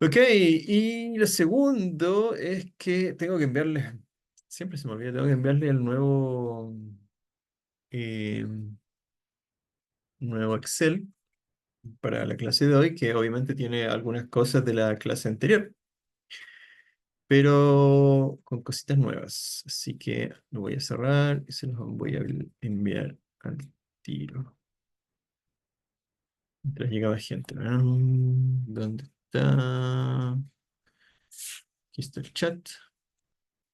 Ok, y lo segundo es que tengo que enviarle, siempre se me olvida, tengo que enviarle el eh, nuevo Excel para la clase de hoy, que obviamente tiene algunas cosas de la clase anterior, pero con cositas nuevas. Así que lo voy a cerrar y se los voy a enviar al tiro. Mientras llegaba gente. ¿Dónde está? Aquí está el chat.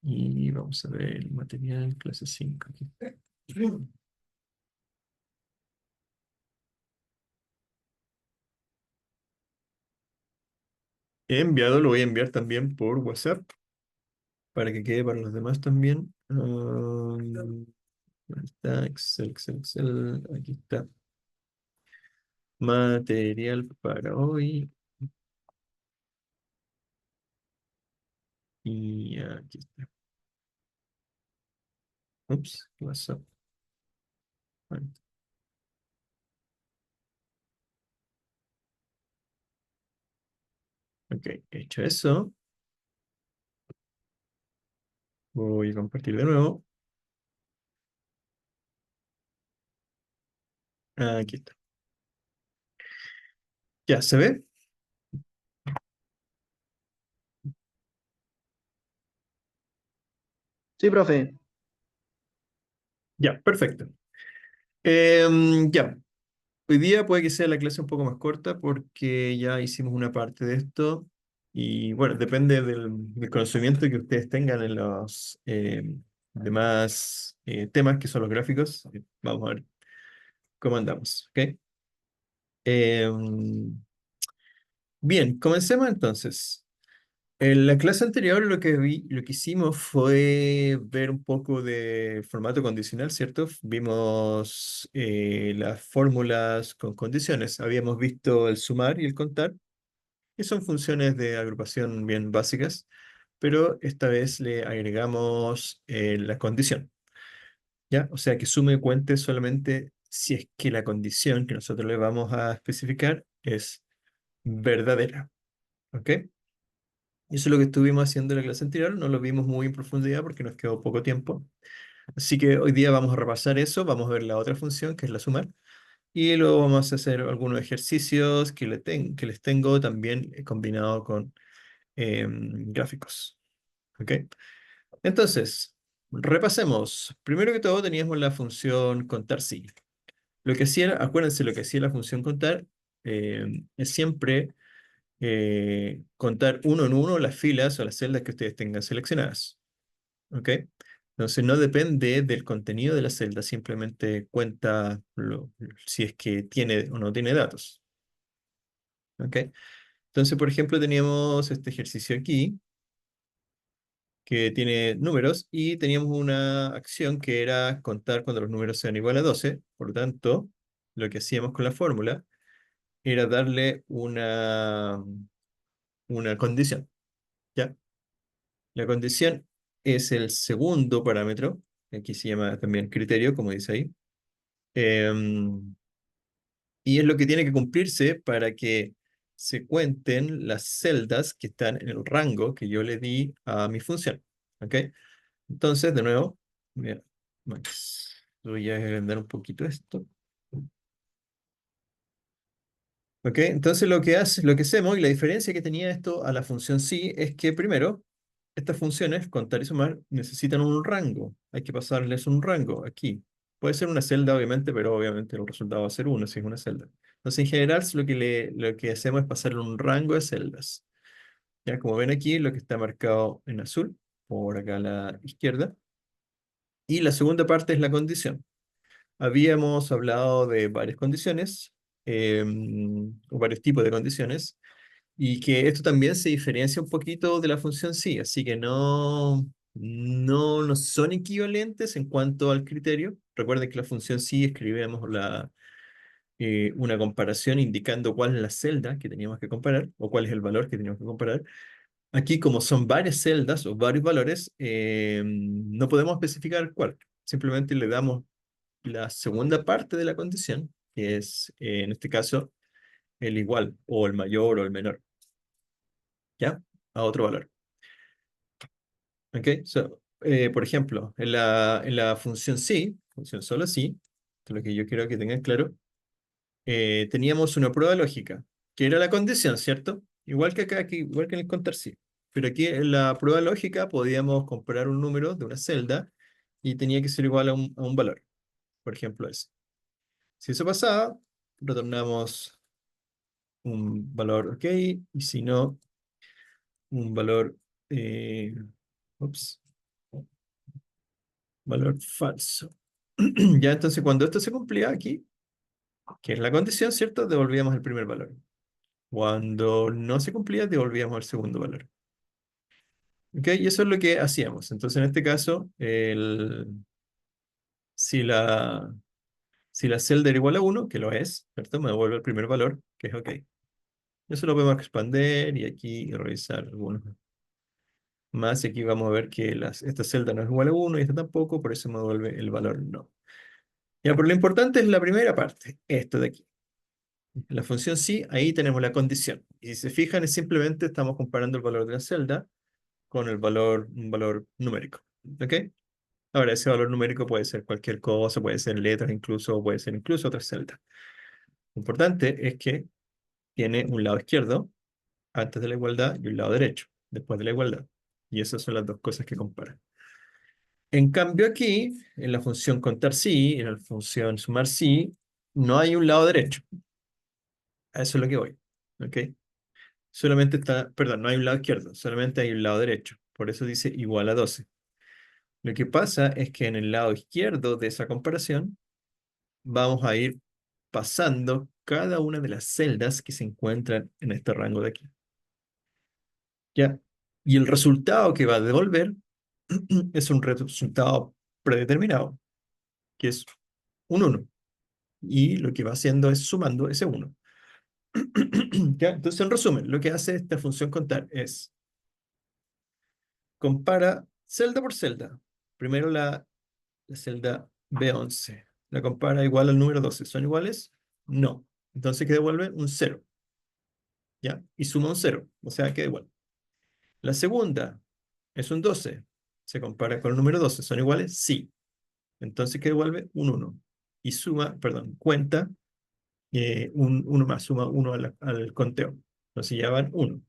Y vamos a ver el material, clase 5 aquí. He enviado, lo voy a enviar también por WhatsApp para que quede para los demás también. ¿Dónde está? Excel, Excel, Excel. Aquí está. Material para hoy. Y aquí está. Ups, ¿qué pasó? Bueno, ok, hecho eso, voy a compartir de nuevo. Aquí está. Ya, ¿se ve? Sí, profe. Ya, perfecto. Ya, hoy día puede que sea la clase un poco más corta porque ya hicimos una parte de esto y bueno, depende del conocimiento que ustedes tengan en los demás temas que son los gráficos. Vamos a ver cómo andamos, ¿ok? Em, Bien, comencemos entonces. En la clase anterior lo que hicimos fue ver un poco de formato condicional, ¿cierto? Vimos las fórmulas con condiciones. Habíamos visto el sumar y el contar, que son funciones de agrupación bien básicas, pero esta vez le agregamos la condición, ¿ya? O sea, que sume y cuente solamente si es que la condición que nosotros le vamos a especificar es verdadera, ¿ok? Y eso es lo que estuvimos haciendo en la clase anterior, no lo vimos muy en profundidad porque nos quedó poco tiempo. Así que hoy día vamos a repasar eso, vamos a ver la otra función que es la sumar y luego vamos a hacer algunos ejercicios que les tengo también combinado con gráficos. ¿Ok? Entonces, repasemos. Primero que todo teníamos la función contar sí. Lo que hacía, acuérdense lo que hacía la función contar, es siempre contar uno en uno las filas o las celdas que ustedes tengan seleccionadas. ¿Ok? Entonces no depende del contenido de la celda, simplemente cuenta si es que tiene o no tiene datos. ¿Ok? Entonces, por ejemplo, teníamos este ejercicio aquí que tiene números y teníamos una acción que era contar cuando los números sean igual a 12. Por lo tanto, lo que hacíamos con la fórmula era darle una condición. ¿Ya? La condición es el segundo parámetro, que aquí se llama también criterio, como dice ahí, em, y es lo que tiene que cumplirse para que se cuenten las celdas que están en el rango que yo le di a mi función. ¿Ok? Entonces, de nuevo, mira, voy a agrandar un poquito esto. ¿Ok? Entonces lo que hacemos y la diferencia que tenía esto a la función sí es que primero, estas funciones, contar y sumar, necesitan un rango. Hay que pasarles un rango aquí. Puede ser una celda, obviamente, pero obviamente el resultado va a ser uno si es una celda. Entonces, en general, lo que hacemos es pasarle un rango de celdas. Ya como ven aquí, lo que está marcado en azul, por acá a la izquierda. Y la segunda parte es la condición. Habíamos hablado de varias condiciones, o varios tipos de condiciones, y que esto también se diferencia un poquito de la función sí, así que no son equivalentes en cuanto al criterio. Recuerden que la función sí escribíamos una comparación indicando cuál es la celda que teníamos que comparar, o cuál es el valor que teníamos que comparar. Aquí, como son varias celdas o varios valores, no podemos especificar cuál. Simplemente le damos la segunda parte de la condición, que es, en este caso, el igual, o el mayor, o el menor. ¿ya? A otro valor. ¿Ok? Por ejemplo, en la función sí, función solo sí, esto es lo que yo quiero que tengan claro, teníamos una prueba lógica, que era la condición, ¿cierto? Igual que acá, igual que en el contar sí. Pero aquí en la prueba lógica podíamos comparar un número de una celda y tenía que ser igual a un valor. Por ejemplo, eso. Si eso pasaba, retornamos un valor ok, y si no, un valor, eh, ups, valor falso. Ya entonces cuando esto se cumplía aquí, que es la condición, ¿cierto? Devolvíamos el primer valor. Cuando no se cumplía, devolvíamos el segundo valor. ¿Ok? Y eso es lo que hacíamos. Entonces, en este caso, si la, si la celda era igual a 1, que lo es, ¿cierto? Me devuelve el primer valor, que es OK. Eso lo podemos expandir y aquí revisar algunos más. Y aquí vamos a ver que esta celda no es igual a 1 y esta tampoco, por eso me devuelve el valor no. Ya, pero lo importante es la primera parte, esto de aquí. La función sí, ahí tenemos la condición. Y si se fijan, es simplemente estamos comparando el valor de la celda con un valor numérico. ¿Ok? Ahora, ese valor numérico puede ser cualquier cosa, puede ser letras incluso, o puede ser incluso otra celda. Lo importante es que tiene un lado izquierdo antes de la igualdad y un lado derecho después de la igualdad. Y esas son las dos cosas que compara. En cambio aquí, en la función contar sí, en la función sumar sí, no hay un lado derecho. A eso es lo que voy. ¿Ok? Solamente está, perdón, no hay un lado izquierdo, solamente hay un lado derecho. Por eso dice igual a 12. Lo que pasa es que en el lado izquierdo de esa comparación vamos a ir pasando cada una de las celdas que se encuentran en este rango de aquí. ¿Ya? Y el resultado que va a devolver es un resultado predeterminado, que es un 1. Y lo que va haciendo es sumando ese 1. ¿Ya? Entonces, en resumen, lo que hace esta función contar es compara celda por celda. Primero la celda B11. La compara igual al número 12. ¿Son iguales? No. Entonces, ¿qué devuelve? Un 0. ¿Ya? Y suma un 0. O sea, queda igual. La segunda es un 12. Se compara con el número 12. ¿Son iguales? Sí. Entonces, ¿qué devuelve? Un 1. Y suma, perdón, cuenta un 1 más, suma 1 al conteo. Entonces ya van 1.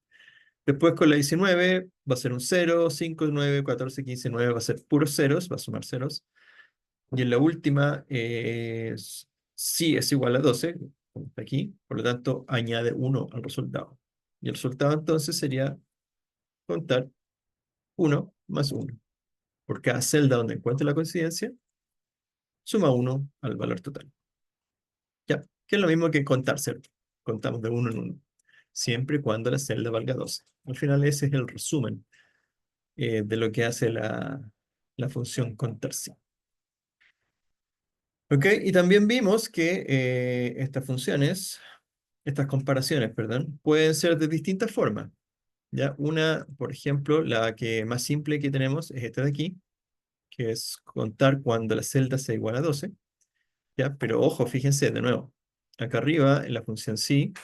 Después con la 19 va a ser un 0, 5, 9, 14, 15, 9 va a ser puros ceros, va a sumar ceros. Y en la última, sí es igual a 12, como está aquí, por lo tanto añade 1 al resultado. Y el resultado entonces sería contar 1 más 1. Por cada celda donde encuentre la coincidencia, suma 1 al valor total. Ya, que es lo mismo que contar, ¿cierto? Contamos de 1 en 1, siempre y cuando la celda valga 12. Al final ese es el resumen de lo que hace la función contar sí. ¿Ok? Y también vimos que estas comparaciones, perdón, pueden ser de distintas formas. ¿Ya? Una, por ejemplo, la que más simple que tenemos es esta de aquí, que es contar cuando la celda sea igual a 12. ¿Ya? Pero ojo, fíjense de nuevo. Acá arriba, en la función sí,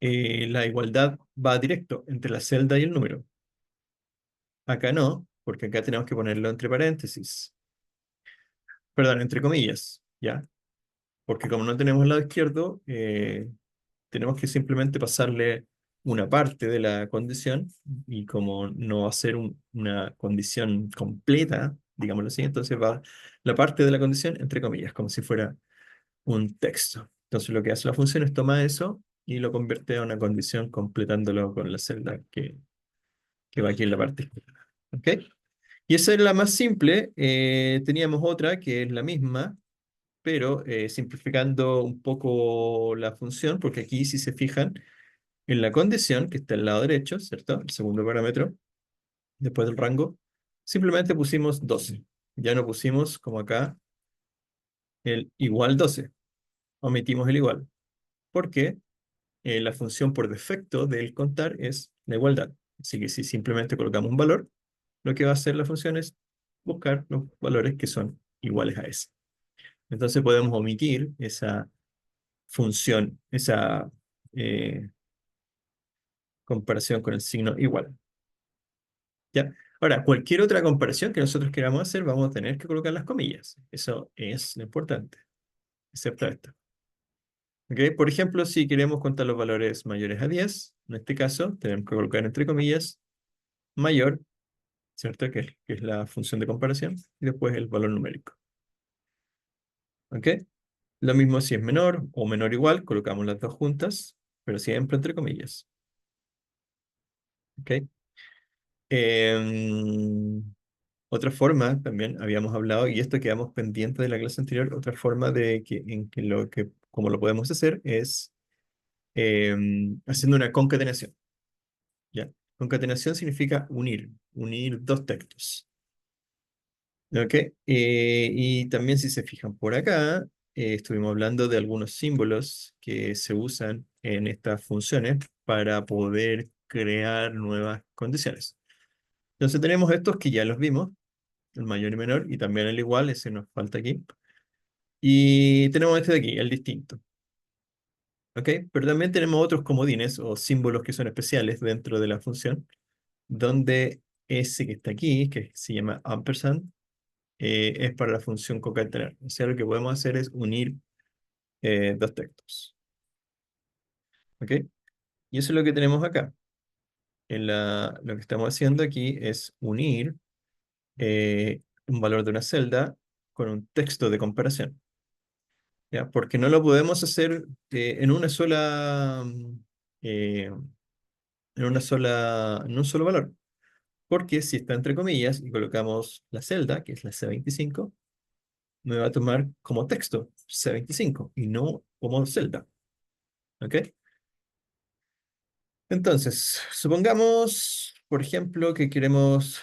la igualdad va directo entre la celda y el número. Acá no, porque acá tenemos que ponerlo entre paréntesis. Perdón, entre comillas, ¿ya? Porque como no tenemos el lado izquierdo, tenemos que simplemente pasarle una parte de la condición y como no va a ser una condición completa, digámoslo así, entonces va la parte de la condición entre comillas, como si fuera un texto. Entonces lo que hace la función es tomar eso y lo convierte a una condición completándolo con la celda que va aquí en la parte izquierda. ¿Ok? Y esa es la más simple. Teníamos otra que es la misma, pero simplificando un poco la función, porque aquí si se fijan en la condición que está al lado derecho, ¿cierto? El segundo parámetro, después del rango, simplemente pusimos 12. Ya no pusimos, como acá, el igual 12. Omitimos el igual. Porque la función por defecto del contar es la igualdad. Así que si simplemente colocamos un valor, lo que va a hacer la función es buscar los valores que son iguales a ese. Entonces podemos omitir esa función, esa comparación con el signo igual. ¿Ya? Ahora, cualquier otra comparación que nosotros queramos hacer, vamos a tener que colocar las comillas. Eso es lo importante, excepto esto. ¿Ok? Por ejemplo, si queremos contar los valores mayores a 10, en este caso, tenemos que colocar entre comillas mayor, ¿cierto? Que es la función de comparación, y después el valor numérico. ¿Ok? Lo mismo si es menor o menor igual, colocamos las dos juntas, pero siempre entre comillas. ¿Ok? Em, Otra forma, también habíamos hablado, y esto quedamos pendientes de la clase anterior, otra forma de que, en que lo que, como lo podemos hacer es haciendo una concatenación. ¿Ya? Concatenación significa unir dos textos. ¿Ok? Y también si se fijan por acá, estuvimos hablando de algunos símbolos que se usan en estas funciones para poder crear nuevas condiciones. Entonces tenemos estos que ya los vimos, el mayor y menor, y también el igual, ese nos falta aquí. Y tenemos este de aquí, el distinto. ¿Ok? Pero también tenemos otros comodines o símbolos que son especiales dentro de la función, donde ese que está aquí, que se llama ampersand, es para la función concatenar. O sea, lo que podemos hacer es unir dos textos. ¿Ok? Y eso es lo que tenemos acá. Lo que estamos haciendo aquí es unir un valor de una celda con un texto de comparación. ¿Ya? Porque no lo podemos hacer en una sola, eh, en un solo valor. Porque si está entre comillas y colocamos la celda, que es la C25, me va a tomar como texto C25 y no como celda. ¿Ok? Entonces, supongamos, por ejemplo, que queremos,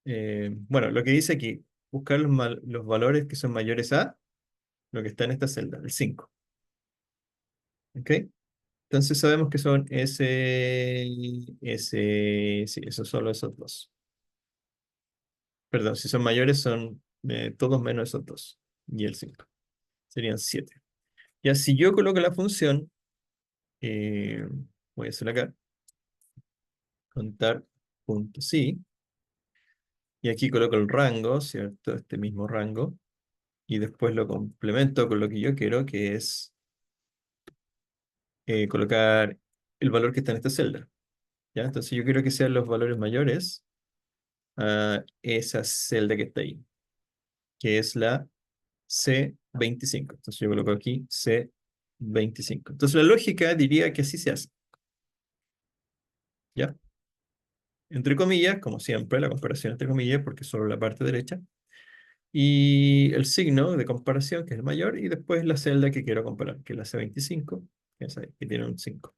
bueno, lo que dice aquí, buscar los valores que son mayores a lo que está en esta celda, el 5. ¿Ok? Entonces sabemos que son sí, esos solo esos dos. Perdón, si son mayores son todos menos esos dos. Y el 5. Serían 7. Ya si yo coloco la función, eh, voy a hacer acá, contar punto sí, y aquí coloco el rango, ¿cierto? Este mismo rango, y después lo complemento con lo que yo quiero, que es colocar el valor que está en esta celda. ¿Ya? Entonces yo quiero que sean los valores mayores a esa celda que está ahí, que es la C25. Entonces yo coloco aquí C25. Entonces la lógica diría que así se hace. ¿Ya? Entre comillas, como siempre, la comparación entre comillas, porque es solo la parte derecha, y el signo de comparación, que es el mayor, y después la celda que quiero comparar, que es la C25, que es ahí, que tiene un 5.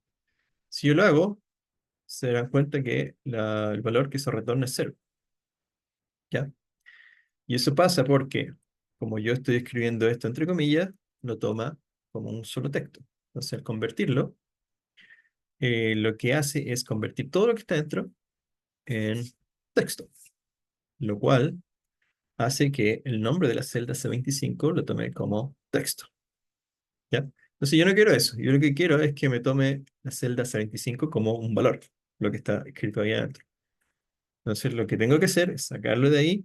Si yo lo hago, se dan cuenta que el valor que se retorna es cero. ¿Ya? Y eso pasa porque, como yo estoy escribiendo esto entre comillas, lo toma como un solo texto. Entonces, al convertirlo, lo que hace es convertir todo lo que está dentro en texto, lo cual hace que el nombre de la celda C25 lo tome como texto. ¿Ya? Entonces, yo no quiero eso. Yo lo que quiero es que me tome la celda C25 como un valor, lo que está escrito ahí adentro. Entonces, lo que tengo que hacer es sacarlo de ahí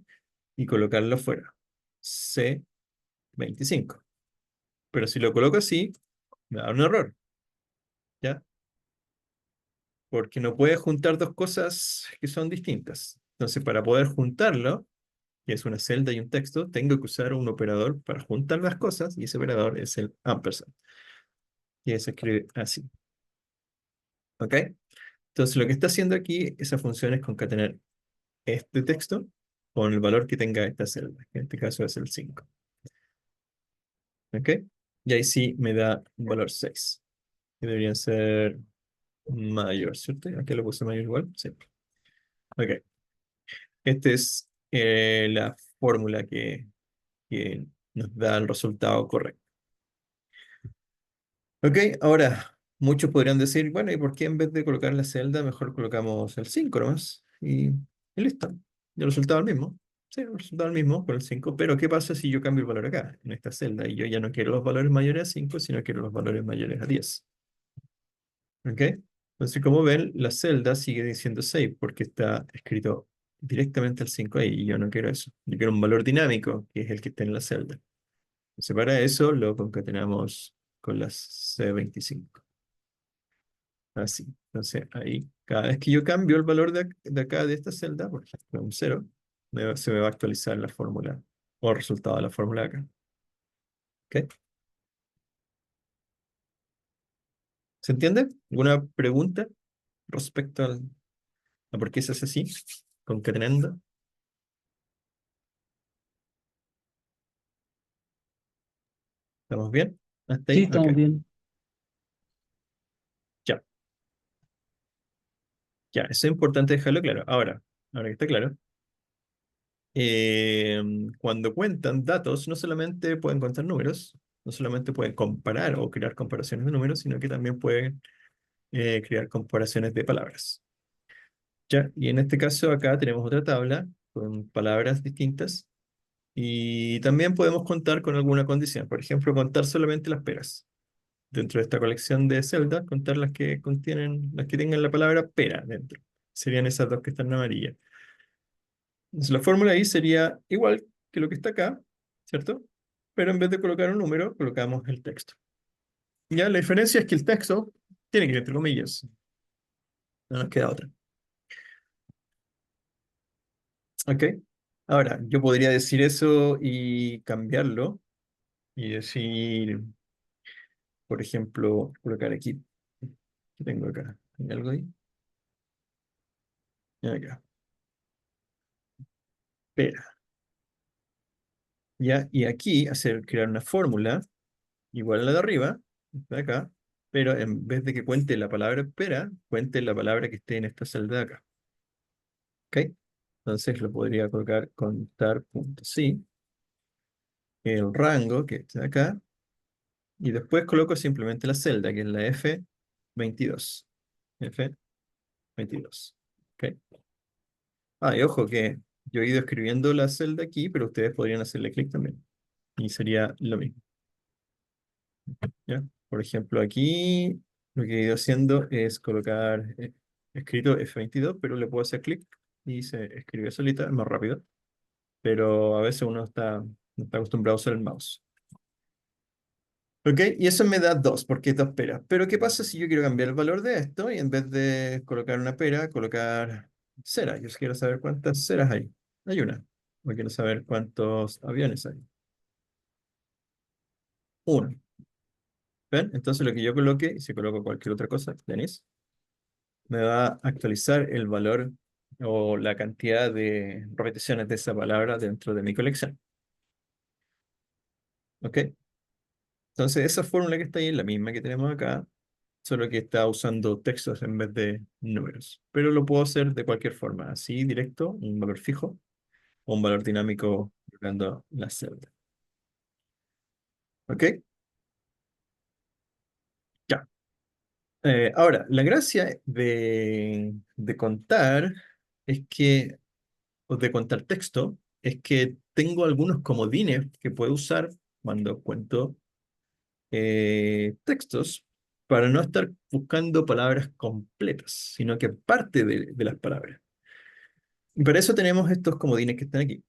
y colocarlo fuera. C25. Pero si lo coloco así, me da un error, ¿ya? Porque no puede juntar dos cosas que son distintas. Entonces, para poder juntarlo, que es una celda y un texto, tengo que usar un operador para juntar las cosas, y ese operador es el ampersand, que se escribe así. ¿Ok? Entonces, lo que está haciendo aquí esa función es concatenar este texto con el valor que tenga esta celda, que en este caso es el 5. ¿Ok? Y ahí sí me da un valor 6, que debería ser mayor, ¿cierto? Aquí lo puse mayor igual. Sí. Ok. Esta es la fórmula que nos da el resultado correcto. Ok, ahora muchos podrían decir, bueno, ¿y por qué en vez de colocar la celda, mejor colocamos el 5 nomás? Y listo. Y el resultado es el mismo. Sí, el resultado es el mismo con el 5, pero ¿qué pasa si yo cambio el valor acá, en esta celda? Y yo ya no quiero los valores mayores a 5, sino quiero los valores mayores a 10. ¿Ok? Entonces, como ven, la celda sigue diciendo 6 porque está escrito directamente el 5 ahí y yo no quiero eso. Yo quiero un valor dinámico, que es el que está en la celda. Entonces, para eso lo concatenamos con las C25. Así. Entonces, ahí, cada vez que yo cambio el valor de acá de esta celda, por ejemplo, un 0, se me va a actualizar la fórmula o el resultado de la fórmula de acá. ¿Ok? ¿Se entiende? ¿Alguna pregunta respecto a por qué se hace así? Concatenando. ¿Estamos bien? ¿Hasta Sí, ahí? Ok. estamos bien. Ya, ya. Eso es importante dejarlo claro. Ahora que está claro, eh, cuando cuentan datos, no solamente pueden contar números, no solamente pueden comparar o crear comparaciones de números, sino que también pueden crear comparaciones de palabras. ¿Ya? Y en este caso acá tenemos otra tabla con palabras distintas y también podemos contar con alguna condición. Por ejemplo, contar solamente las peras. Dentro de esta colección de celdas, contar las que contienen, las que tengan la palabra pera dentro. Serían esas dos que están en amarilla. Entonces, la fórmula ahí sería igual que lo que está acá, ¿cierto? Pero en vez de colocar un número, colocamos el texto. Ya, la diferencia es que el texto tiene que ir entre comillas. No nos queda otra. ¿Ok? Ahora, yo podría decir eso y cambiarlo y decir, por ejemplo, colocar aquí. ¿Qué tengo acá? ¿Hay algo ahí? Acá. Pera. Ya, y aquí crear una fórmula igual a la de arriba, de acá, pero en vez de que cuente la palabra pera, cuente la palabra que esté en esta celda de acá. ¿Ok? Entonces lo podría colocar contar punto sí, el rango que está acá, y después coloco simplemente la celda, que es la F22. F22. ¿Ok? Ah, y ojo que yo he ido escribiendo la celda aquí, pero ustedes podrían hacerle clic también. Y sería lo mismo. ¿Ya? Por ejemplo, aquí lo que he ido haciendo es colocar escrito F22, pero le puedo hacer clic y se escribe solita, es más rápido. Pero a veces uno no está acostumbrado a usar el mouse. ¿Ok? Y eso me da 2 porque es 2 peras. Pero ¿qué pasa si yo quiero cambiar el valor de esto y en vez de colocar una pera, colocar cera? Yo quiero saber cuántas ceras hay. Hay una. O quiero saber cuántos aviones hay. Uno. ¿Ven? Entonces lo que yo coloque, y si coloco cualquier otra cosa, tenéis, me va a actualizar el valor o la cantidad de repeticiones de esa palabra dentro de mi colección. ¿Ok? Entonces esa fórmula que está ahí es la misma que tenemos acá, solo que está usando textos en vez de números. Pero lo puedo hacer de cualquier forma, así directo, un valor fijo, o un valor dinámico colocando la celda. ¿Ok? Ya. Ahora, la gracia de contar es que, o de contar texto, es que tengo algunos comodines que puedo usar cuando cuento textos para no estar buscando palabras completas, sino que parte de las palabras. Y para eso tenemos estos comodines que están aquí.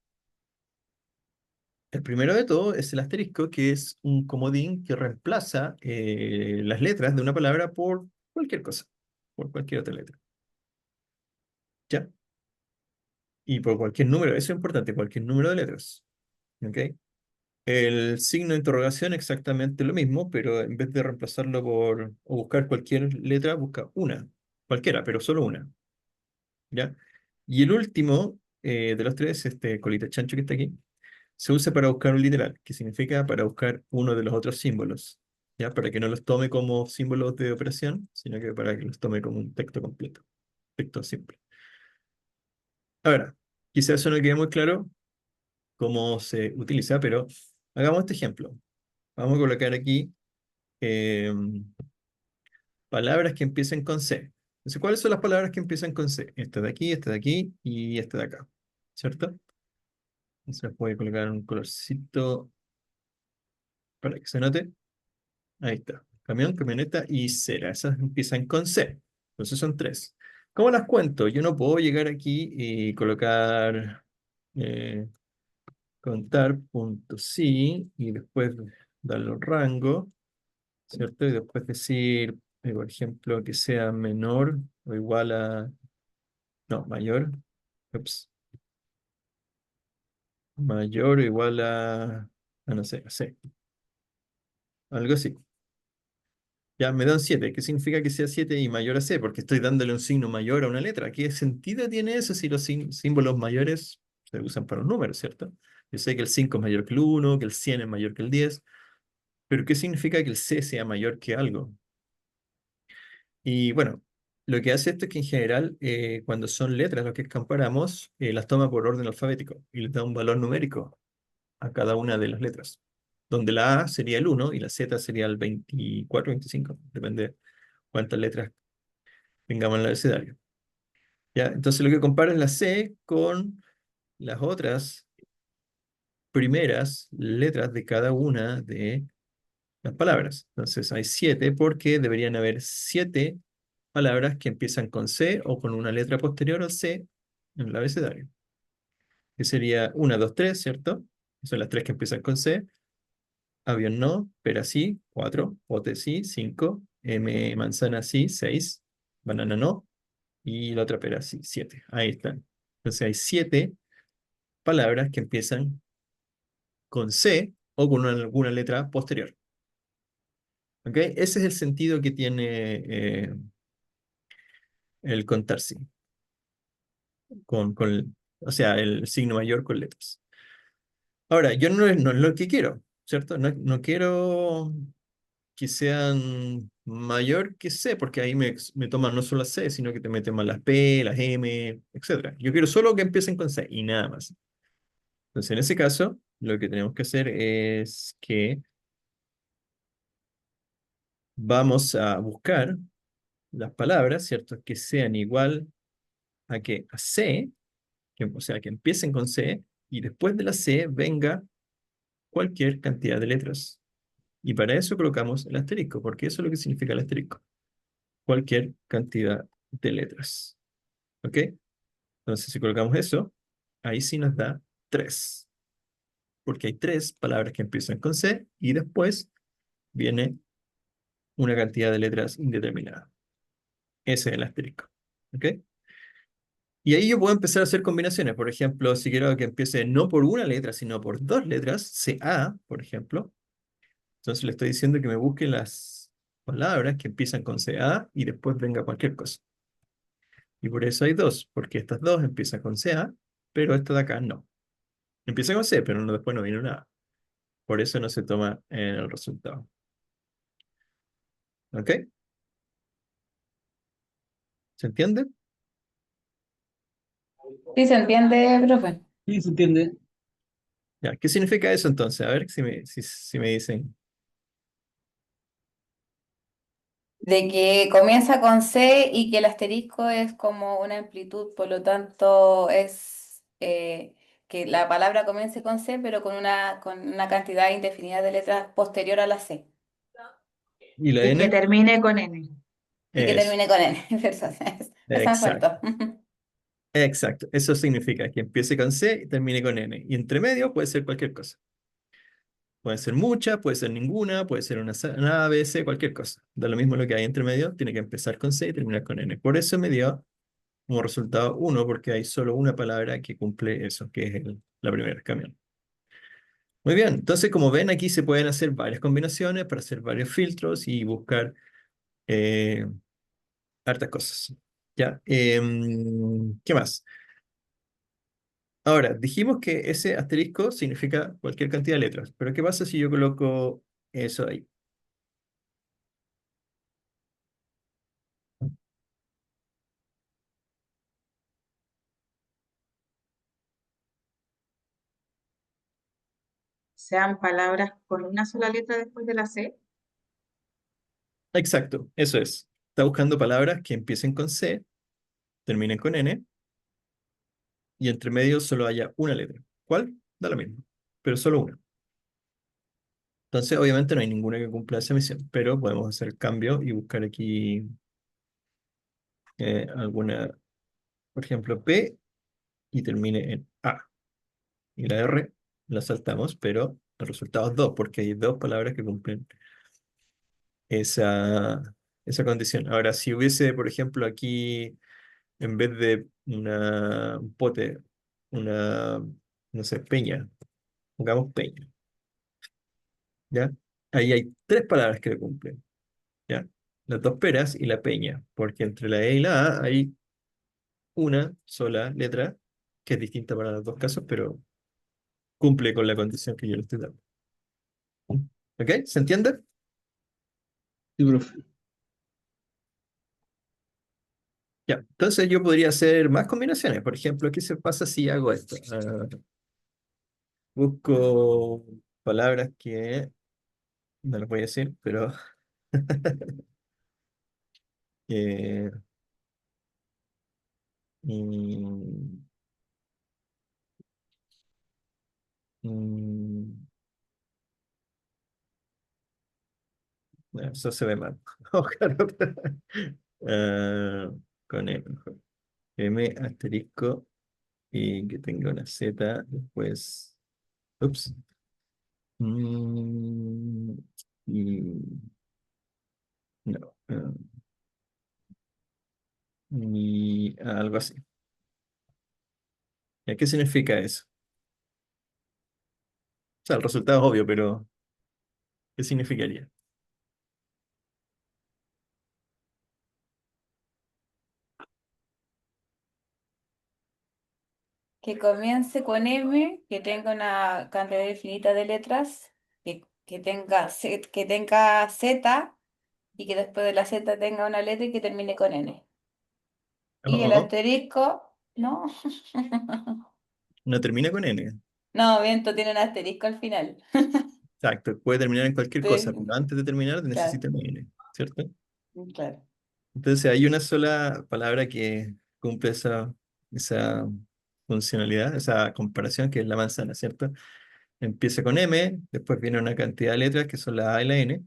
El primero de todo es el asterisco, que es un comodín que reemplaza las letras de una palabra por cualquier cosa, por cualquier otra letra. ¿Ya? Y por cualquier número, eso es importante, cualquier número de letras. ¿Ok? El signo de interrogación exactamente lo mismo, pero en vez de reemplazarlo por o buscar cualquier letra, busca una, cualquiera, pero solo una. ¿Ya? Y el último de los tres, este colita chancho que está aquí, se usa para buscar un literal, que significa para buscar uno de los otros símbolos, ¿ya? Para que no los tome como símbolos de operación, sino que para que los tome como un texto completo, texto simple. Ahora, quizás eso no quede muy claro cómo se utiliza, pero hagamos este ejemplo. Vamos a colocar aquí eh, palabras que empiecen con C. Entonces, ¿cuáles son las palabras que empiezan con C? Esta de aquí y esta de acá, ¿cierto? Entonces voy a colocar un colorcito para que se note. Ahí está. Camión, camioneta y cera. Esas empiezan con C. Entonces son tres. ¿Cómo las cuento? Yo no puedo llegar aquí y colocar eh, contar punto sí y después darle un rango, ¿cierto? Y después decir, por ejemplo, que sea menor o igual a, no, mayor, ups, mayor o igual a no sé, a C, algo así. Ya me dan 7. ¿Qué significa que sea 7 y mayor a C? Porque estoy dándole un signo mayor a una letra. ¿Qué sentido tiene eso si los símbolos mayores se usan para un número, ¿cierto? Yo sé que el 5 es mayor que el 1, que el 100 es mayor que el 10, pero ¿qué significa que el C sea mayor que algo? Y bueno, lo que hace esto es que en general, cuando son letras lo que comparamos, las toma por orden alfabético y les da un valor numérico a cada una de las letras, donde la A sería el 1 y la Z sería el 24, 25, depende cuántas letras tengamos en el abecedario. ¿Ya? Entonces lo que compara es la C con las otras primeras letras de cada una de las palabras. Entonces hay 7 porque deberían haber 7 palabras que empiezan con C o con una letra posterior al C en el abecedario. Que sería 1, 2, 3, ¿cierto? Son las tres que empiezan con C. Avión no, pera sí, 4, pote sí, 5, M manzana sí, 6, banana no, y la otra pera sí, 7. Ahí están. Entonces hay 7 palabras que empiezan con C o con alguna letra posterior. ¿Ok? Ese es el sentido que tiene el contar sí, o sea, el signo mayor con letras. Ahora, yo no es lo que quiero, ¿cierto? No quiero que sean mayor que C, porque ahí me toman no solo la C, sino que te meten más las P, las M, etcétera. Yo quiero solo que empiecen con C y nada más. Entonces, en ese caso, lo que tenemos que hacer es que vamos a buscar las palabras, ¿cierto? Que sean igual a que a C, o sea, que empiecen con C, y después de la C venga cualquier cantidad de letras. Y para eso colocamos el asterisco, porque eso es lo que significa el asterisco. Cualquier cantidad de letras. ¿Ok? Entonces, si colocamos eso, ahí sí nos da 3, porque hay 3 palabras que empiezan con C y después viene una cantidad de letras indeterminada. Ese es el asterisco. ¿Ok? Y ahí yo puedo empezar a hacer combinaciones. Por ejemplo, si quiero que empiece no por una letra, sino por dos letras, CA, por ejemplo, entonces le estoy diciendo que me busque las palabras que empiezan con CA y después venga cualquier cosa. Y por eso hay dos, porque estas dos empiezan con CA, pero esta de acá no. Empieza con C, pero después no viene nada. Por eso no se toma en el resultado. ¿Ok? ¿Se entiende? Sí, se entiende, profe. Sí, se entiende. Ya, ¿qué significa eso entonces? A ver si me dicen. De que comienza con C y que el asterisco es como una amplitud, por lo tanto es que la palabra comience con C, pero con una cantidad indefinida de letras posterior a la C. ¿Y la Y que N? termine con N. Y que Eso. termine con N. Esa me Exacto. faltó. Exacto. Eso significa que empiece con C y termine con N. Y entre medio puede ser cualquier cosa. Puede ser mucha, puede ser ninguna, puede ser una A, B, C, cualquier cosa. Da lo mismo lo que hay entre medio, tiene que empezar con C y terminar con N. Por eso me dio como resultado 1, porque hay solo una palabra que cumple eso, que es la primera, camión. Muy bien, entonces como ven aquí se pueden hacer varias combinaciones para hacer varios filtros y buscar eh, hartas cosas. ¿Ya? ¿Qué más? Ahora, dijimos que ese asterisco significa cualquier cantidad de letras, pero ¿qué pasa si yo coloco eso ahí? Sean palabras con una sola letra después de la C. Exacto, eso es. Está buscando palabras que empiecen con C, terminen con N, y entre medio solo haya una letra. ¿Cuál? Da lo mismo, pero solo una. Entonces, obviamente no hay ninguna que cumpla esa misión, pero podemos hacer el cambio y buscar aquí alguna, por ejemplo, P y termine en A. Y la R la saltamos, pero el resultado es 2, porque hay dos palabras que cumplen esa, esa condición. Ahora, si hubiese, por ejemplo, aquí, en vez de un pote, una, no sé, peña, pongamos peña, ¿ya? Ahí hay tres palabras que lo cumplen, ¿ya? Las dos peras y la peña, porque entre la E y la A hay una sola letra que es distinta para los dos casos, pero cumple con la condición que yo le estoy dando. ¿Ok? ¿Se entiende? Sí, profe. Ya. Entonces yo podría hacer más combinaciones. Por ejemplo, ¿qué se pasa si hago esto? Busco palabras que no las voy a decir, pero eh, mm, mm, no, eso se ve mal. Ojalá. Ah, con M asterisco y que tenga una Z después. Ups. Mm, y no. Y algo así. ¿Ya qué significa eso? O sea, el resultado es obvio, pero ¿qué significaría? Que comience con M, que tenga una cantidad infinita de letras, que tenga Z y que después de la Z tenga una letra y que termine con N. Y el Oh, asterisco, no, no termina con N. no, miento, tiene un asterisco al final. Exacto, puede terminar en cualquier cosa, pero Sí, antes de terminar claro, necesita una N, ¿cierto? claro. Entonces hay una sola palabra que cumple esa funcionalidad, esa comparación, que es la manzana, ¿cierto? Empieza con M, después viene una cantidad de letras que son la A y la N,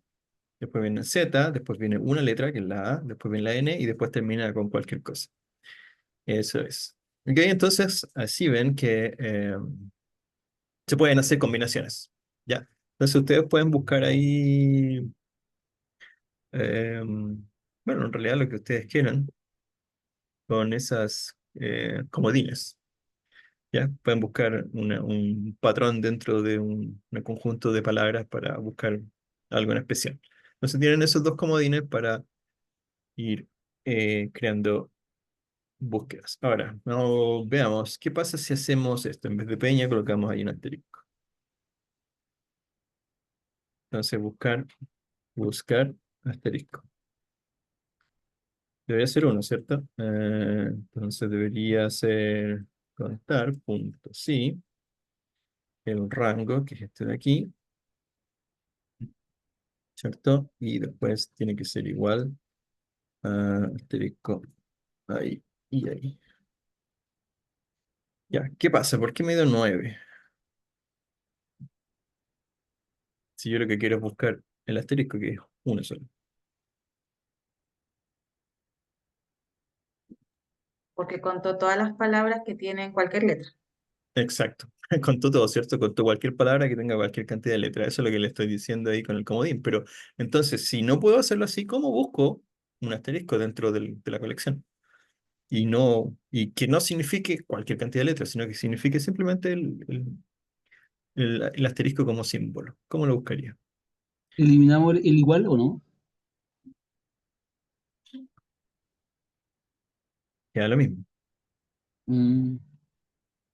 después viene Z, después viene una letra que es la A, después viene la N y después termina con cualquier cosa. Eso es. Ok, entonces así ven que se pueden hacer combinaciones. ¿Ya? Entonces ustedes pueden buscar ahí, bueno, en realidad lo que ustedes quieran con esas comodines. ¿Ya? Pueden buscar un patrón dentro de un conjunto de palabras para buscar algo en especial. Entonces tienen esos dos comodines para ir creando búsquedas. Ahora, veamos, ¿qué pasa si hacemos esto? En vez de peña, colocamos ahí un asterisco. Entonces, buscar, asterisco. Debería ser uno, ¿cierto? Entonces debería ser contar, punto, sí, el rango, que es este de aquí, ¿cierto? Y después tiene que ser igual a asterisco ahí y ahí. Ya, ¿qué pasa? ¿Por qué me dio 9? Si yo lo que quiero es buscar el asterisco, que es uno solo. Porque contó todas las palabras que tienen cualquier letra. Exacto. Contó todo, ¿cierto? Contó cualquier palabra que tenga cualquier cantidad de letras. Eso es lo que le estoy diciendo ahí con el comodín. Pero entonces, si no puedo hacerlo así, ¿cómo busco un asterisco dentro de la colección? Y que no signifique cualquier cantidad de letras, sino que signifique simplemente el asterisco como símbolo. ¿Cómo lo buscaría? ¿Eliminamos el igual o no? Queda lo mismo. Mm,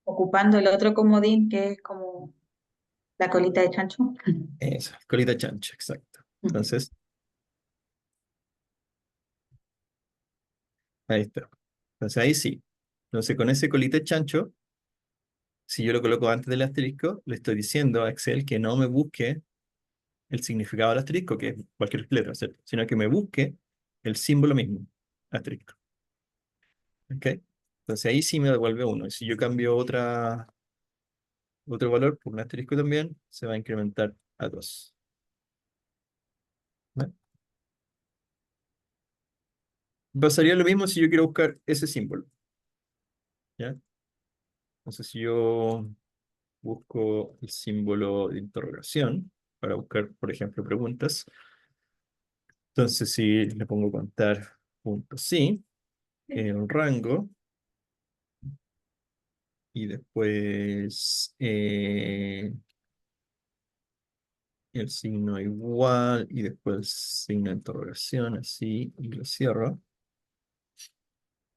Ocupando el otro comodín que es como la colita de chancho. Eso, colita chancha, exacto. Entonces, ahí está. Entonces ahí sí. Entonces con ese colita chancho, si yo lo coloco antes del asterisco, le estoy diciendo a Excel que no me busque el significado del asterisco, que es cualquier letra, ¿cierto? Sino que me busque el símbolo mismo, asterisco. ¿Ok? Entonces ahí sí me devuelve uno. Y si yo cambio otro valor por un asterisco también, se va a incrementar a 2. Pasaría lo mismo si yo quiero buscar ese símbolo, ¿ya? Entonces, si yo busco el símbolo de interrogación para buscar, por ejemplo, preguntas, entonces si le pongo contar puntos sí, un rango, y después el signo igual, y después el signo de interrogación, así, y lo cierro,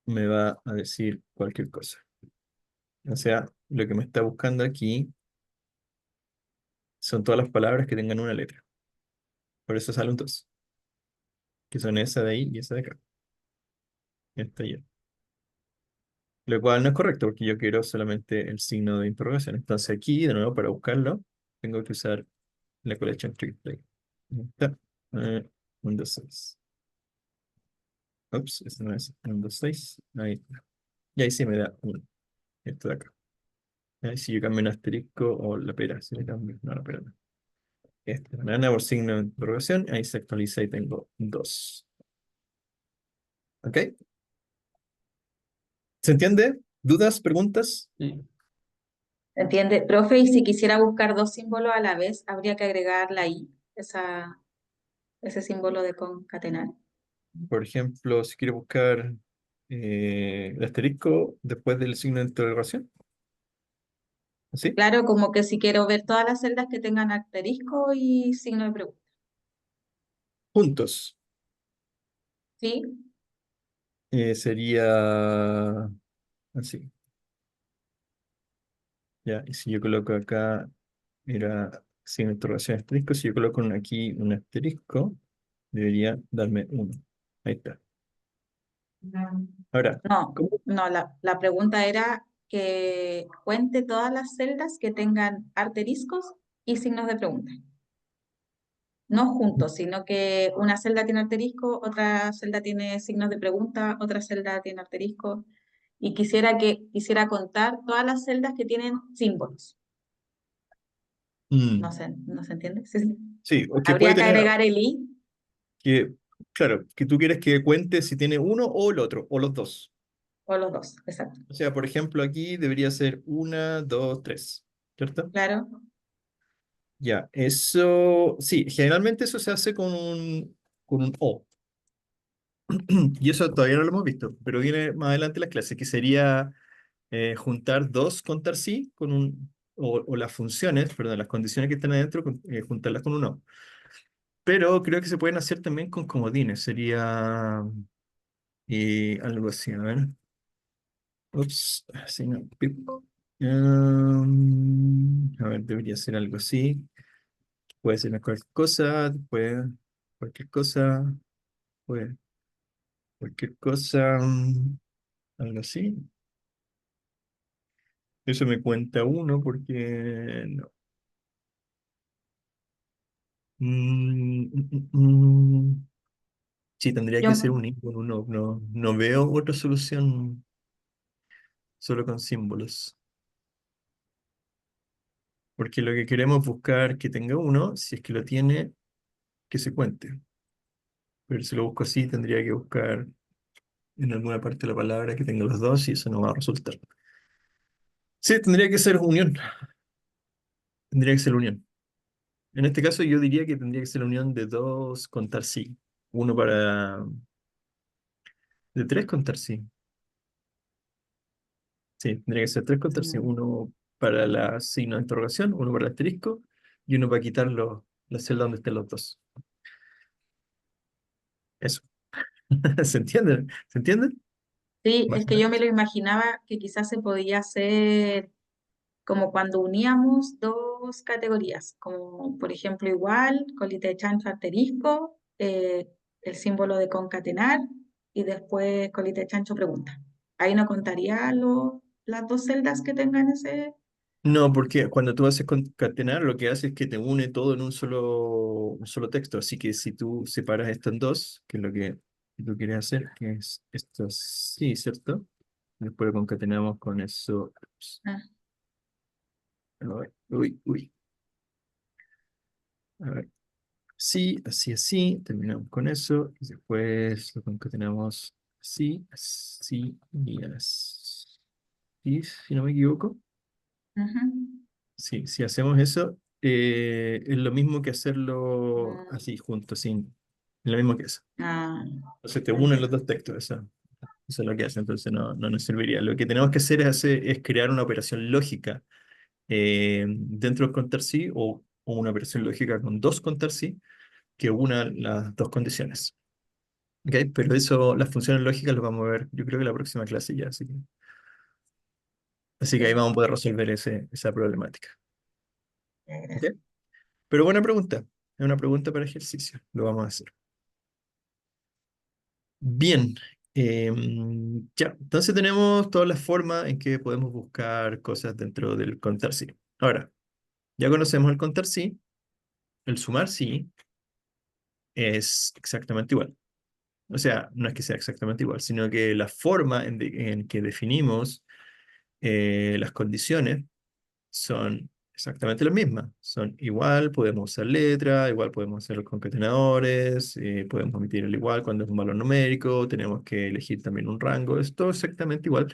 me va a decir cualquier cosa. O sea, lo que me está buscando aquí son todas las palabras que tengan una letra. Por eso sale un 2, que son esa de ahí y esa de acá. Esta y esta. Lo cual no es correcto porque yo quiero solamente el signo de interrogación. Entonces aquí, de nuevo, para buscarlo, tengo que usar la collection tree play. Ahí está. 1, 2, 6. Ups, ese no es 1, 2, 6. Ahí está. Y ahí sí me da 1. Esto de acá. Ahí si yo cambio un asterisco o la pera, si le cambio. No, la pera no. Esta banana por signo de interrogación. Ahí se actualiza y tengo 2. ¿Ok? ¿Se entiende? ¿Dudas? ¿Preguntas? Sí. ¿Entiende? Profe, y si quisiera buscar dos símbolos a la vez, habría que agregar la I, ese símbolo de concatenar. Por ejemplo, si quiero buscar el asterisco después del signo de interrogación. ¿Así? Claro, como que si quiero ver todas las celdas que tengan asterisco y signo de pregunta. Juntos. ¿Sí? Sería así. Ya, y si yo coloco acá, era signo de interrogación asterisco. Si yo coloco aquí un asterisco, debería darme uno. Ahí está. Ahora, No, ¿cómo? no, la pregunta era que cuente todas las celdas que tengan asteriscos y signos de pregunta. No juntos, sino que una celda tiene asterisco, otra celda tiene signos de pregunta, otra celda tiene asterisco. Y quisiera contar todas las celdas que tienen símbolos. Mm, No se entiende? Sí, sí. sí, o que puede Habría que tener, agregar el I que, claro, que tú quieres que cuente si tiene uno o el otro, o los dos. o los dos, exacto. O sea, por ejemplo, aquí debería ser una, dos, tres, ¿cierto? Claro. Ya, eso, sí, generalmente eso se hace con un O. Y eso todavía no lo hemos visto, pero viene más adelante en la clase, que sería juntar dos, contar sí, o las funciones, perdón, las condiciones que están adentro, juntarlas con un O. Pero creo que se pueden hacer también con comodines, sería algo así, a ver. Ups, así no. Pip. A ver, debería ser algo así. Puede ser cualquier cosa, después cualquier cosa, pues cualquier cosa, algo así. Eso me cuenta uno porque no. Sí, tendría que Yo, ser un i con uno. No, no veo otra solución solo con símbolos. Porque lo que queremos es buscar que tenga uno, si es que lo tiene, que se cuente. Pero si lo busco así, tendría que buscar en alguna parte de la palabra que tenga los dos y eso no va a resultar. Sí, tendría que ser unión. Tendría que ser unión. En este caso yo diría que tendría que ser la unión de dos contar sí. Uno para... De tres contar sí. Sí, tendría que ser tres contar sí. mm, Uno para la signo de interrogación, uno para el asterisco y uno para quitar la celda donde estén los dos. Eso. ¿Se entiende? ¿Se entiende? sí, Más es o que yo me menos. lo imaginaba que quizás se podía hacer como cuando uníamos dos categorías, como por ejemplo igual, colita de chancho asterisco, el símbolo de concatenar y después colita de chancho pregunta. Ahí no contaría las dos celdas que tengan ese... No, porque cuando tú haces concatenar, lo que hace es que te une todo en un solo texto. Así que si tú separas esto en dos, que es lo que tú quieres hacer, que es esto sí, ¿cierto? Después lo concatenamos con eso. Ups, Ah, a ver, uy, uy. A ver. Sí, así, así. Terminamos con eso. Y después lo concatenamos. Sí, sí y así, si no me equivoco. Ujú. Sí, si hacemos eso, es lo mismo que hacerlo Mm. así, juntos, sin, es lo mismo que eso. Ah, Entonces te ya unen los entiendo. dos textos, eso es lo que hace, entonces no nos serviría. Lo que tenemos que hacer es crear una operación lógica dentro del contar sí o una operación lógica con dos contar sí que una las dos condiciones. ¿Ok? Pero eso, las funciones lógicas las vamos a ver, yo creo que la próxima clase ya, así que ahí Sí, vamos a poder resolver esa problemática. ya, ¿Ok? gracias. Pero buena pregunta, es una pregunta para ejercicio, lo vamos a hacer. Bien, ya, entonces tenemos todas las formas en que podemos buscar cosas dentro del contar sí. Ahora, ya conocemos el contar sí, el sumar sí es exactamente igual. O sea, no es que sea exactamente igual, sino que la forma en que definimos las condiciones son exactamente las mismas. Son igual, podemos usar letra, igual podemos hacer los concatenadores, podemos omitir el igual cuando es un valor numérico, tenemos que elegir también un rango, es todo exactamente igual,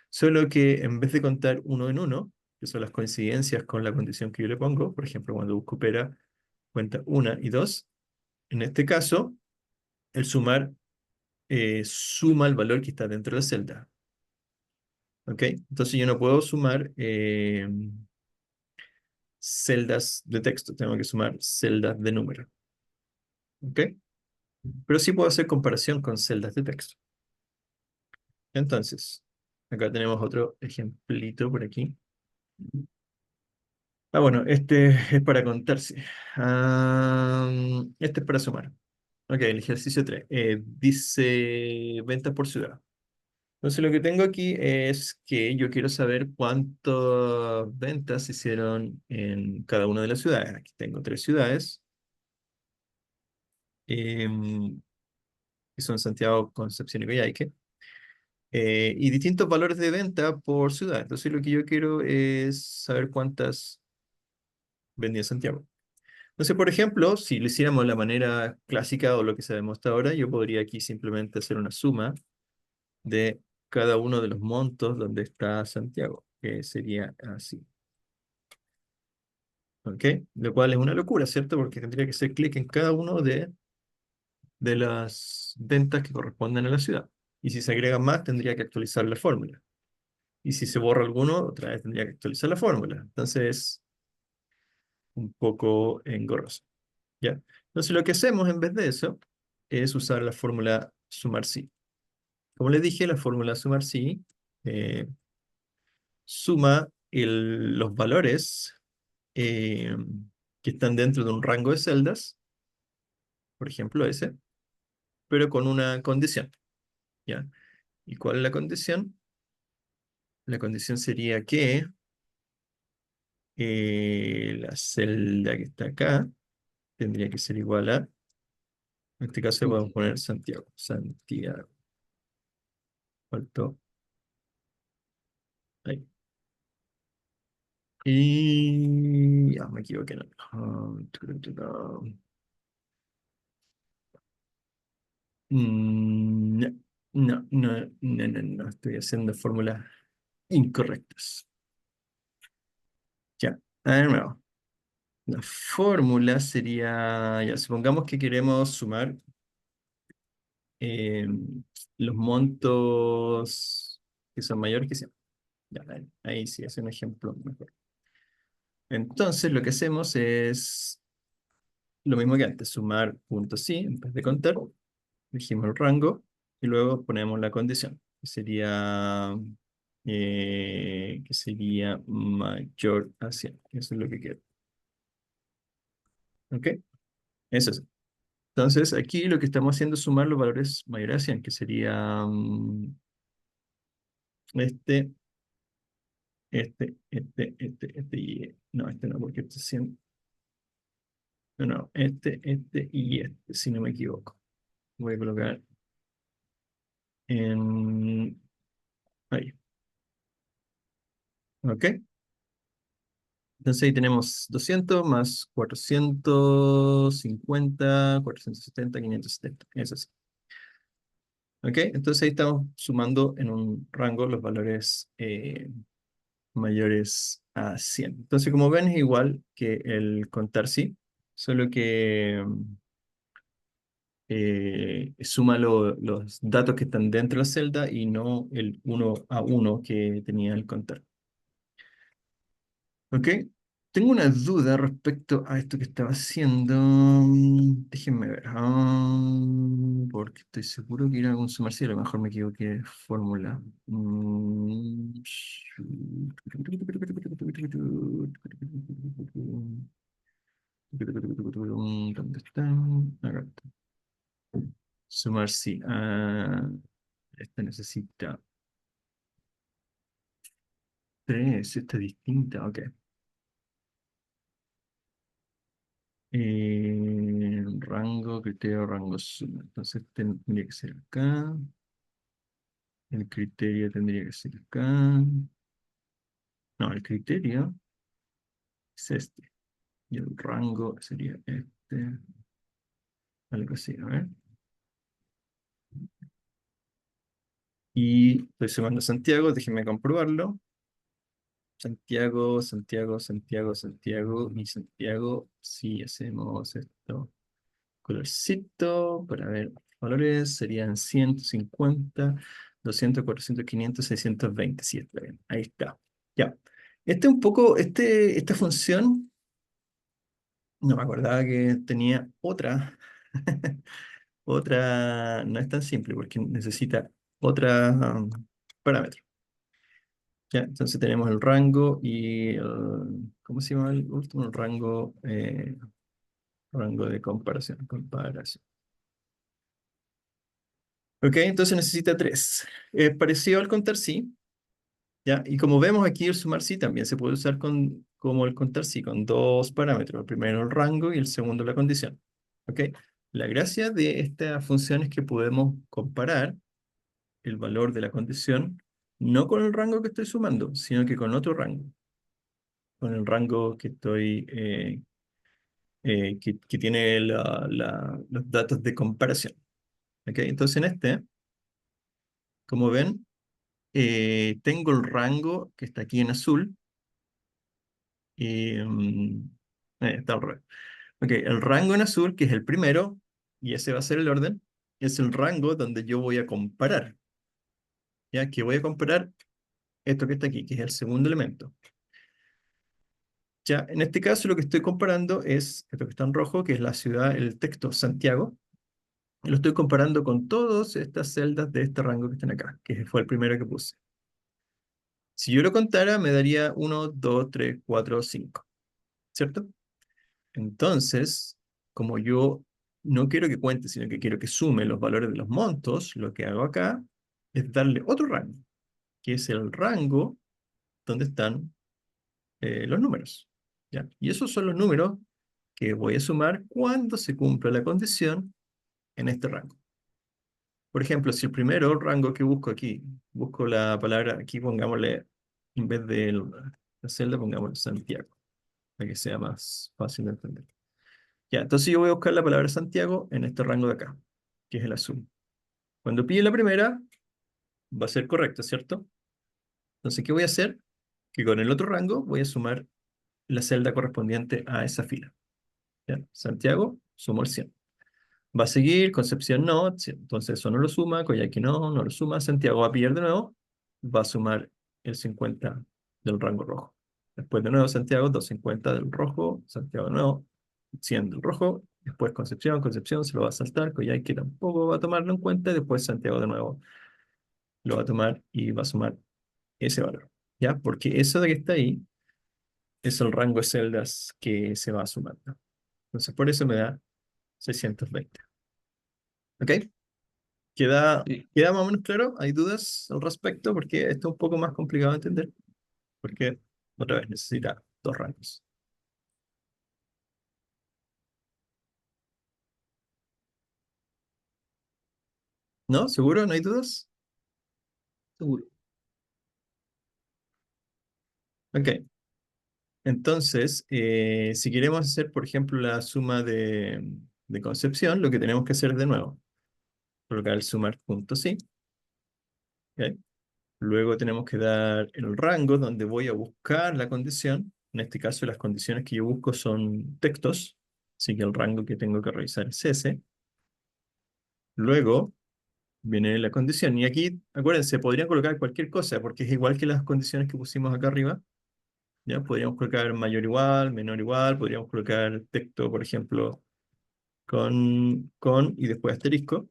solo que en vez de contar uno en uno, que son las coincidencias con la condición que yo le pongo, por ejemplo, cuando busco opera, cuenta una y dos, en este caso, el sumar suma el valor que está dentro de la celda. ¿Ok? Entonces yo no puedo sumar celdas de texto, tengo que sumar celdas de número. ¿Ok? Pero sí puedo hacer comparación con celdas de texto. Entonces, acá tenemos otro ejemplito por aquí. Ah, bueno, este es para contarse. Este es para sumar. Ok, el ejercicio 3. Dice ventas por ciudad. Entonces lo que tengo aquí es que yo quiero saber cuántas ventas se hicieron en cada una de las ciudades. Aquí tengo tres ciudades, em, que son Santiago, Concepción y Coyhaique, y distintos valores de venta por ciudad. Entonces lo que yo quiero es saber cuántas vendí en Santiago. Entonces, por ejemplo, si lo hiciéramos de la manera clásica o lo que sabemos hasta ahora, yo podría aquí simplemente hacer una suma de cada uno de los montos donde está Santiago, que sería así. ¿Ok? Lo cual es una locura, ¿cierto? Porque tendría que hacer clic en cada uno de las ventas que corresponden a la ciudad. Y si se agregan más, tendría que actualizar la fórmula. Y si se borra alguno, otra vez tendría que actualizar la fórmula. Entonces, un poco engorroso. ¿Ya? Entonces, lo que hacemos en vez de eso es usar la fórmula sumar sí. Como les dije, la fórmula sumar sí eh, suma los valores eh, que están dentro de un rango de celdas, por ejemplo ese, pero con una condición, ¿ya? ¿Y cuál es la condición? La condición sería que la celda que está acá tendría que ser igual a, en este caso podemos poner Santiago. Santiago. Faltó ahí. Y ya me equivoqué. No. No, no, estoy haciendo fórmulas incorrectas. Ya, de nuevo. La fórmula sería, ya, supongamos que queremos sumar eh, los montos que son mayores que 100. Ya, ahí sí es un ejemplo mejor. Entonces lo que hacemos es lo mismo que antes, sumar puntos sí, en vez de contar, elegimos el rango y luego ponemos la condición, que sería mayor a 100. Eso es lo que quiero. ¿Ok? Eso es. Entonces, aquí lo que estamos haciendo es sumar los valores mayores a 100, que sería este, y no, este no, porque este es 100. No, no, este y este, si no me equivoco. Voy a colocar en ahí. ¿Ok? Entonces ahí tenemos 200 más 450, 470, 570. Eso sí. ¿Ok? Entonces ahí estamos sumando en un rango los valores mayores a 100. Entonces, como ven, es igual que el contar sí, solo que suma los datos que están dentro de la celda y no el uno a uno que tenía el contar. ¿Ok? Tengo una duda respecto a esto que estaba haciendo. Déjenme ver. Porque estoy seguro que era algún sumar sí, a lo mejor me equivoqué de fórmula. ¿Dónde está? Acá está. Sumar sí. Esta necesita 3. Esta es distinta. Ok. Rango, criterio, rango, suma. Entonces tendría que ser acá. El criterio tendría que ser acá. No, el criterio es este. Y el rango sería este. Algo así, a ver. Y estoy sumando Santiago, déjenme comprobarlo. Santiago, Santiago, Santiago, Santiago y Santiago. Si hacemos esto. Colorcito para ver valores serían 150, 200, 400, 500, 620. Sí, está bien. Ahí está. Ya. Un poco, esta función, no me acordaba que tenía otra. Otra, no es tan simple porque necesita otra parámetro. Ya, entonces tenemos el rango y ¿cómo se llama el último? El rango de comparación. Comparación. Ok, entonces necesita 3. Parecido al contar sí, ¿ya? Y como vemos aquí, el sumar sí también se puede usar como el contar sí, con dos parámetros. El primero el rango y el segundo la condición. Ok, la gracia de esta función es que podemos comparar el valor de la condición no con el rango que estoy sumando, sino que con otro rango, con el rango que que tiene los datos de comparación. Ok, entonces en como ven, tengo el rango que está aquí en azul. Está al revés. Ok, el rango en azul, que es el primero, y ese va a ser el orden, es el rango donde yo voy a comparar. ¿Ya? Que voy a comparar esto que está aquí, que es el segundo elemento. Ya, en este caso lo que estoy comparando es esto que está en rojo, que es la ciudad, el texto Santiago. Y lo estoy comparando con todas estas celdas de este rango que están acá, que fue el primero que puse. Si yo lo contara, me daría 1, 2, 3, 4, 5. ¿Cierto? Entonces, como yo no quiero que cuente, sino que quiero que sume los valores de los montos, lo que hago acá es darle otro rango, que es el rango donde están los números. ¿Ya? Y esos son los números que voy a sumar cuando se cumpla la condición en este rango. Por ejemplo, si el primero rango que busco aquí, busco la palabra, aquí pongámosle, en vez de la celda, pongámosle Santiago, para que sea más fácil de entender. Ya, entonces yo voy a buscar la palabra Santiago en este rango de acá, que es el azul. Cuando pille la primera, va a ser correcto, ¿cierto? Entonces, ¿qué voy a hacer? Que con el otro rango voy a sumar la celda correspondiente a esa fila. ¿Ya? Santiago, sumo el 100. Va a seguir, Concepción no, entonces eso no lo suma, Coyhaique no lo suma, Santiago va a pillar de nuevo, va a sumar el 50 del rango rojo. Después de nuevo Santiago, 250 del rojo, Santiago de nuevo, 100 del rojo, después Concepción, Concepción se lo va a saltar, Coyhaique tampoco va a tomarlo en cuenta, y después Santiago de nuevo lo va a tomar y va a sumar ese valor. ¿Ya? Porque eso de que está ahí es el rango de celdas que se va sumando. Entonces por eso me da 620. ¿Ok? ¿Queda, Sí. queda más o menos claro? ¿Hay dudas al respecto? Porque esto es un poco más complicado de entender. Porque, otra vez, necesita dos rangos. ¿No? ¿Seguro? ¿No hay dudas? Seguro. Ok. Entonces, si queremos hacer, por ejemplo, la suma de Concepción, lo que tenemos que hacer de nuevo. colocar el sumar punto sí. ¿Ok? Luego tenemos que dar el rango donde voy a buscar la condición. En este caso, las condiciones que yo busco son textos, así que el rango que tengo que revisar es ese. Luego viene la condición. Y aquí, acuérdense, podrían colocar cualquier cosa, porque es igual que las condiciones que pusimos acá arriba. ¿Ya? Podríamos colocar mayor igual, menor igual, podríamos colocar texto, por ejemplo, con y después asterisco,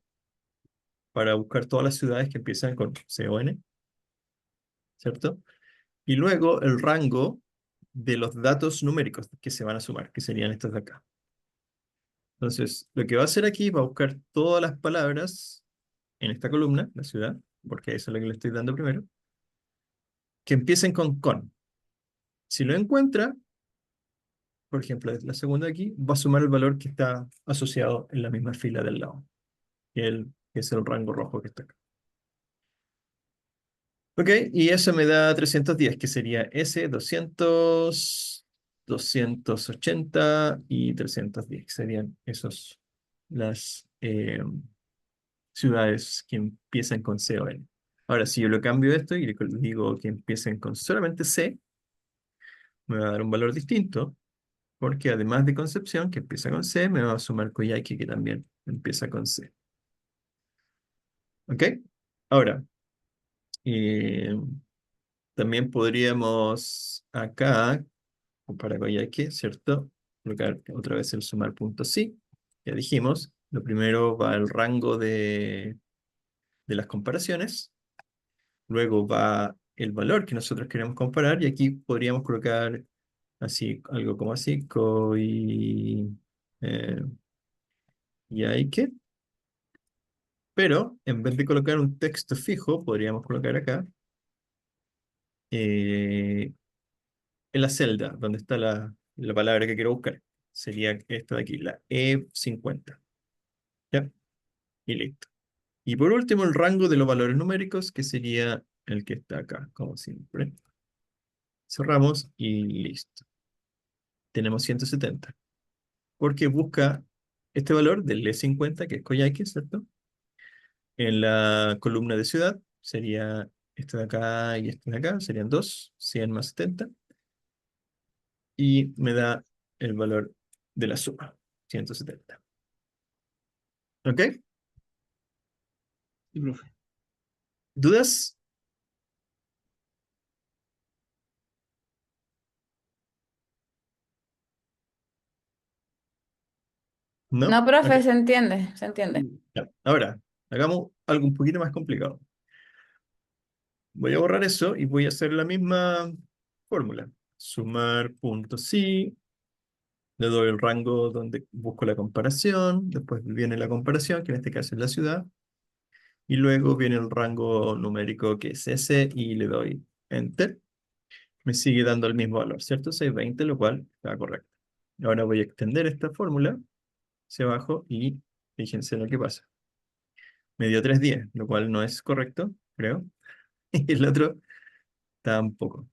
para buscar todas las ciudades que empiezan con CON, ¿cierto? Y luego el rango de los datos numéricos que se van a sumar, que serían estos de acá. Entonces, lo que va a hacer aquí va a buscar todas las palabras en esta columna, la ciudad, porque eso es lo que le estoy dando primero, que empiecen con. Si lo encuentra, por ejemplo, la segunda aquí, va a sumar el valor que está asociado en la misma fila del lado, que es el rango rojo que está acá. Ok, y eso me da 310, que sería S, 200, 280 y 310, que serían esos, las ciudades que empiezan con C o N. Ahora, si yo lo cambio esto y le digo que empiecen con solamente C, me va a dar un valor distinto, porque además de Concepción, que empieza con C, me va a sumar Coyhaique, que también empieza con C. ¿Ok? Ahora, eh, también podríamos acá, para Coyhaique, ¿cierto? Colocar otra vez el sumar punto sí. Ya dijimos, lo primero va el rango de las comparaciones, luego va el valor que nosotros queremos comparar, y aquí podríamos colocar así, algo como así, eh, Coyhaique. Pero en vez de colocar un texto fijo, podríamos colocar acá, eh, en la celda, donde está la palabra que quiero buscar. Sería esta de aquí, la E50. ¿Ya? Y listo. Y por último, el rango de los valores numéricos, que sería el que está acá, como siempre. Cerramos y listo. Tenemos 170. Porque busca este valor del E50, que es Coyhaique, ¿cierto? En la columna de ciudad sería este de acá y este de acá, serían 2, 100 más 70. Y me da el valor de la suma, 170. ¿Ok? Sí, profe. ¿Dudas? ¿No? No, Ok. profe, se entiende, se entiende. Ya. Ahora, hagamos algo un poquito más complicado. Voy a borrar eso y voy a hacer la misma fórmula. Sumar puntos sí, le doy el rango donde busco la comparación, después viene la comparación, que en este caso es la ciudad, y luego viene el rango numérico que es ese y le doy Enter. Me sigue dando el mismo valor, ¿cierto? 620, lo cual está correcto. Ahora voy a extender esta fórmula hacia abajo y fíjense lo que pasa. Me dio 310, lo cual no es correcto, creo. Y el otro tampoco.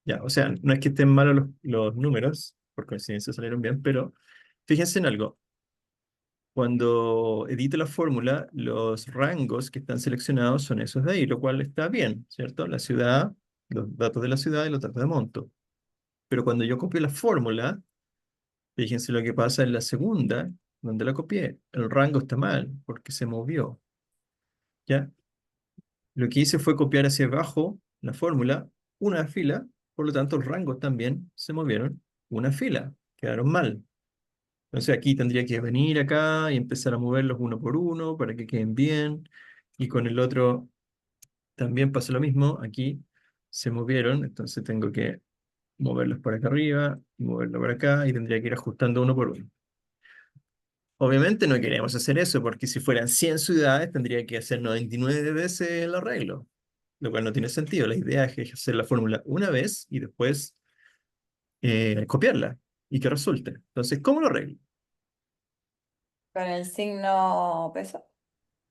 Ya, o sea, no es que estén malos los números, por coincidencia salieron bien, pero fíjense en algo. Cuando edito la fórmula, los rangos que están seleccionados son esos de ahí, lo cual está bien, ¿cierto? La ciudad, los datos de la ciudad y los datos de monto. Pero cuando yo copio la fórmula, fíjense lo que pasa en la segunda, donde la copié. El rango está mal, porque se movió. ¿Ya? Lo que hice fue copiar hacia abajo la fórmula, una fila, por lo tanto los rangos también se movieron una fila, quedaron mal. Entonces aquí tendría que venir acá y empezar a moverlos uno por uno para que queden bien. Y con el otro también pasa lo mismo. Aquí se movieron, entonces tengo que moverlos por acá arriba y moverlo por acá y tendría que ir ajustando uno por uno. Obviamente no queremos hacer eso porque si fueran 100 ciudades tendría que hacer 99 veces el arreglo, lo cual no tiene sentido. La idea es hacer la fórmula una vez y después copiarla y que resulte. Entonces, ¿cómo lo arreglo? Con el signo peso.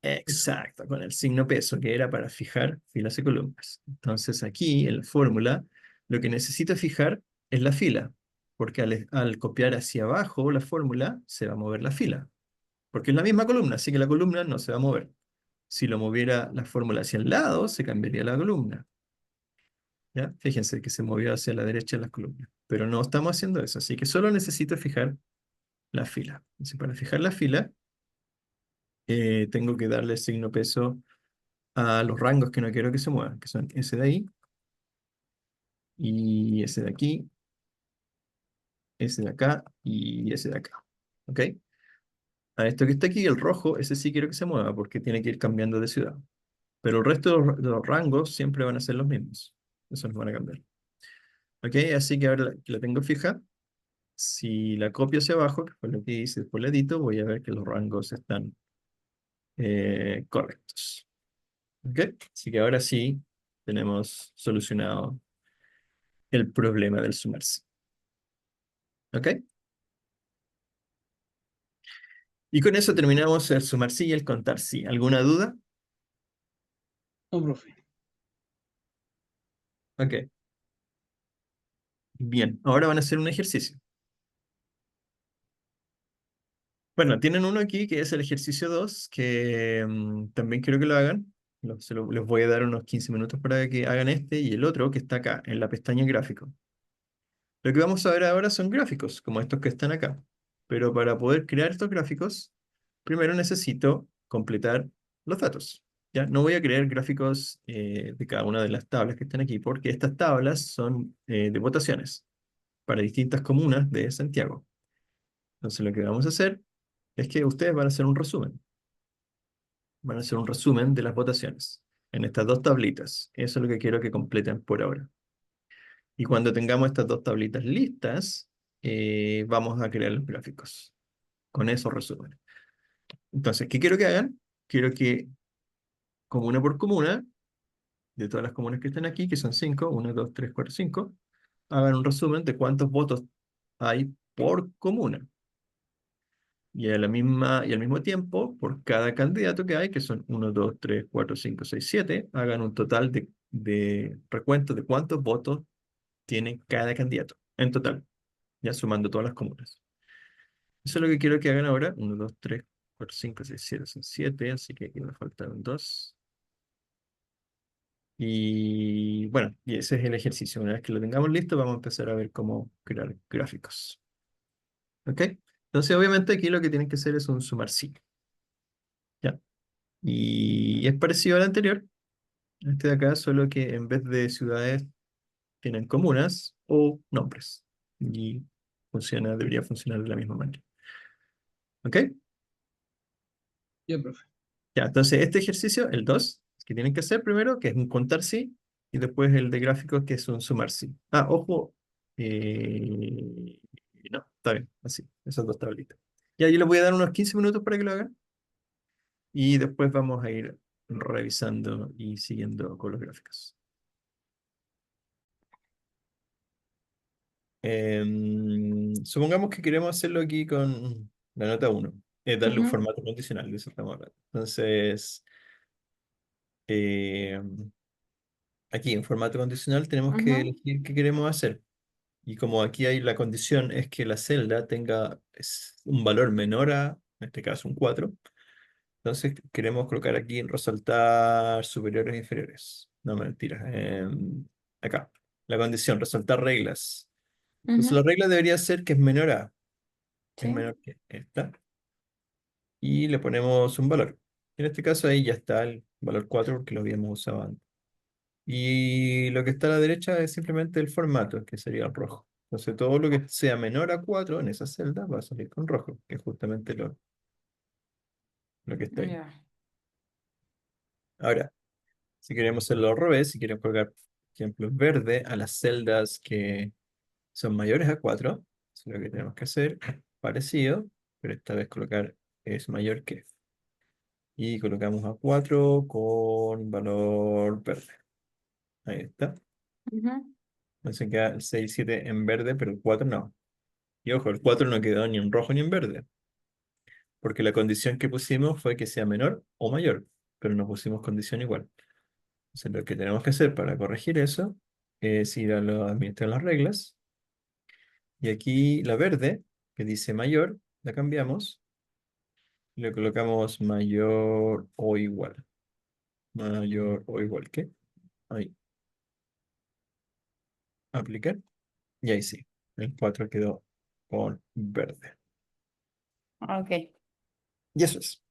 Exacto, con el signo peso, que era para fijar filas y columnas. Entonces aquí en la fórmula lo que necesito fijar es la fila, porque al copiar hacia abajo la fórmula se va a mover la fila, porque es la misma columna, así que la columna no se va a mover. Si lo moviera la fórmula hacia el lado, se cambiaría la columna. ¿Ya? Fíjense que se movió hacia la derecha la columna. Pero no estamos haciendo eso, así que solo necesito fijar la fila. Entonces, para fijar la fila, tengo que darle signo peso a los rangos que no quiero que se muevan, que son ese de ahí, y ese de aquí, ese de acá, y ese de acá. ¿Ok? A esto que está aquí, el rojo, ese sí quiero que se mueva, porque tiene que ir cambiando de ciudad. Pero el resto de los rangos siempre van a ser los mismos. Eso no van a cambiar. ¿Ok? Así que ahora que la tengo fija, si la copio hacia abajo, que fue lo que hice, después la edito, voy a ver que los rangos están correctos. ¿Ok? Así que ahora sí tenemos solucionado el problema del sumarse. ¿Ok? Y con eso terminamos el sumar sí y el contar sí. ¿Alguna duda? No, profe. Ok. Bien, ahora van a hacer un ejercicio. Bueno, tienen uno aquí que es el ejercicio 2 que también quiero que lo hagan. Les voy a dar unos 15 minutos para que hagan este y el otro que está acá, en la pestaña gráfico. Lo que vamos a ver ahora son gráficos, como estos que están acá. Pero para poder crear estos gráficos, primero necesito completar los datos. ¿Ya? No voy a crear gráficos de cada una de las tablas que están aquí, porque estas tablas son de votaciones para distintas comunas de Santiago. Entonces lo que vamos a hacer es que ustedes van a hacer un resumen. Van a hacer un resumen de las votaciones en estas dos tablitas. Eso es lo que quiero que completen por ahora. Y cuando tengamos estas dos tablitas listas, vamos a crear los gráficos con esos resúmenes. Entonces, ¿qué quiero que hagan? Quiero que comuna por comuna, de todas las comunas que están aquí, que son 5, 1, 2, 3, 4, 5, hagan un resumen de cuántos votos hay por comuna. Y, y al mismo tiempo, por cada candidato que hay, que son 1, 2, 3, 4, 5, 6, 7, hagan un total de recuento de cuántos votos tiene cada candidato en total, ya sumando todas las comunas. Eso es lo que quiero que hagan ahora. 1, 2, 3, 4, 5, 6, 7, son 7, así que aquí me faltan 2. Y bueno, y ese es el ejercicio. Una vez que lo tengamos listo, vamos a empezar a ver cómo crear gráficos. ¿Ok? Entonces, obviamente aquí lo que tienen que hacer es un sumar sí. ¿Ya? Y es parecido al anterior, este de acá, solo que en vez de ciudades tienen comunas o nombres. Y debería funcionar de la misma manera. ¿Ok? Ya, profe. Ya, entonces este ejercicio, el 2 que tienen que hacer primero, que es un contar sí, y después el de gráficos, que es un sumar sí. Ah, ojo, eh, no, está bien, así, esas dos tablitas. Ya, yo les voy a dar unos 15 minutos para que lo hagan, y después vamos a ir revisando y siguiendo con los gráficos. Supongamos que queremos hacerlo aquí con la nota 1, darle un Ujú, formato condicional, de eso estamos hablando. Entonces, em, aquí en formato condicional tenemos que ujú, elegir qué queremos hacer. Y como aquí hay la condición es que la celda tenga un valor menor a, en este caso, un 4, entonces queremos colocar aquí en resaltar superiores e inferiores. No, mentira. Acá. La condición, resaltar reglas. Entonces la ujú, regla debería ser que es menor a, es sí, menor que esta. Y le ponemos un valor. En este caso ahí ya está el valor 4 porque lo habíamos usado antes. Y lo que está a la derecha es simplemente el formato, que sería el rojo. Entonces todo lo que sea menor a 4 en esa celda va a salir con rojo, que es justamente lo que está ahí. ya. Ahora, si queremos hacerlo al revés, si queremos colocar, por ejemplo, verde a las celdas que son mayores a 4, lo que tenemos que hacer es parecido, pero esta vez colocar es mayor que. Y colocamos a 4 con valor verde. Ahí está. Ujú, Entonces queda el 6 y 7 en verde, pero el 4 no. Y ojo, el 4 no quedó ni en rojo ni en verde, porque la condición que pusimos fue que sea menor o mayor, pero no pusimos condición igual. Entonces lo que tenemos que hacer para corregir eso es ir a administrar las reglas, y aquí la verde, que dice mayor, la cambiamos y le colocamos mayor o igual. mayor o igual que. Ahí, aplicar. Y ahí sí, el 4 quedó con verde. Ok. Y eso es.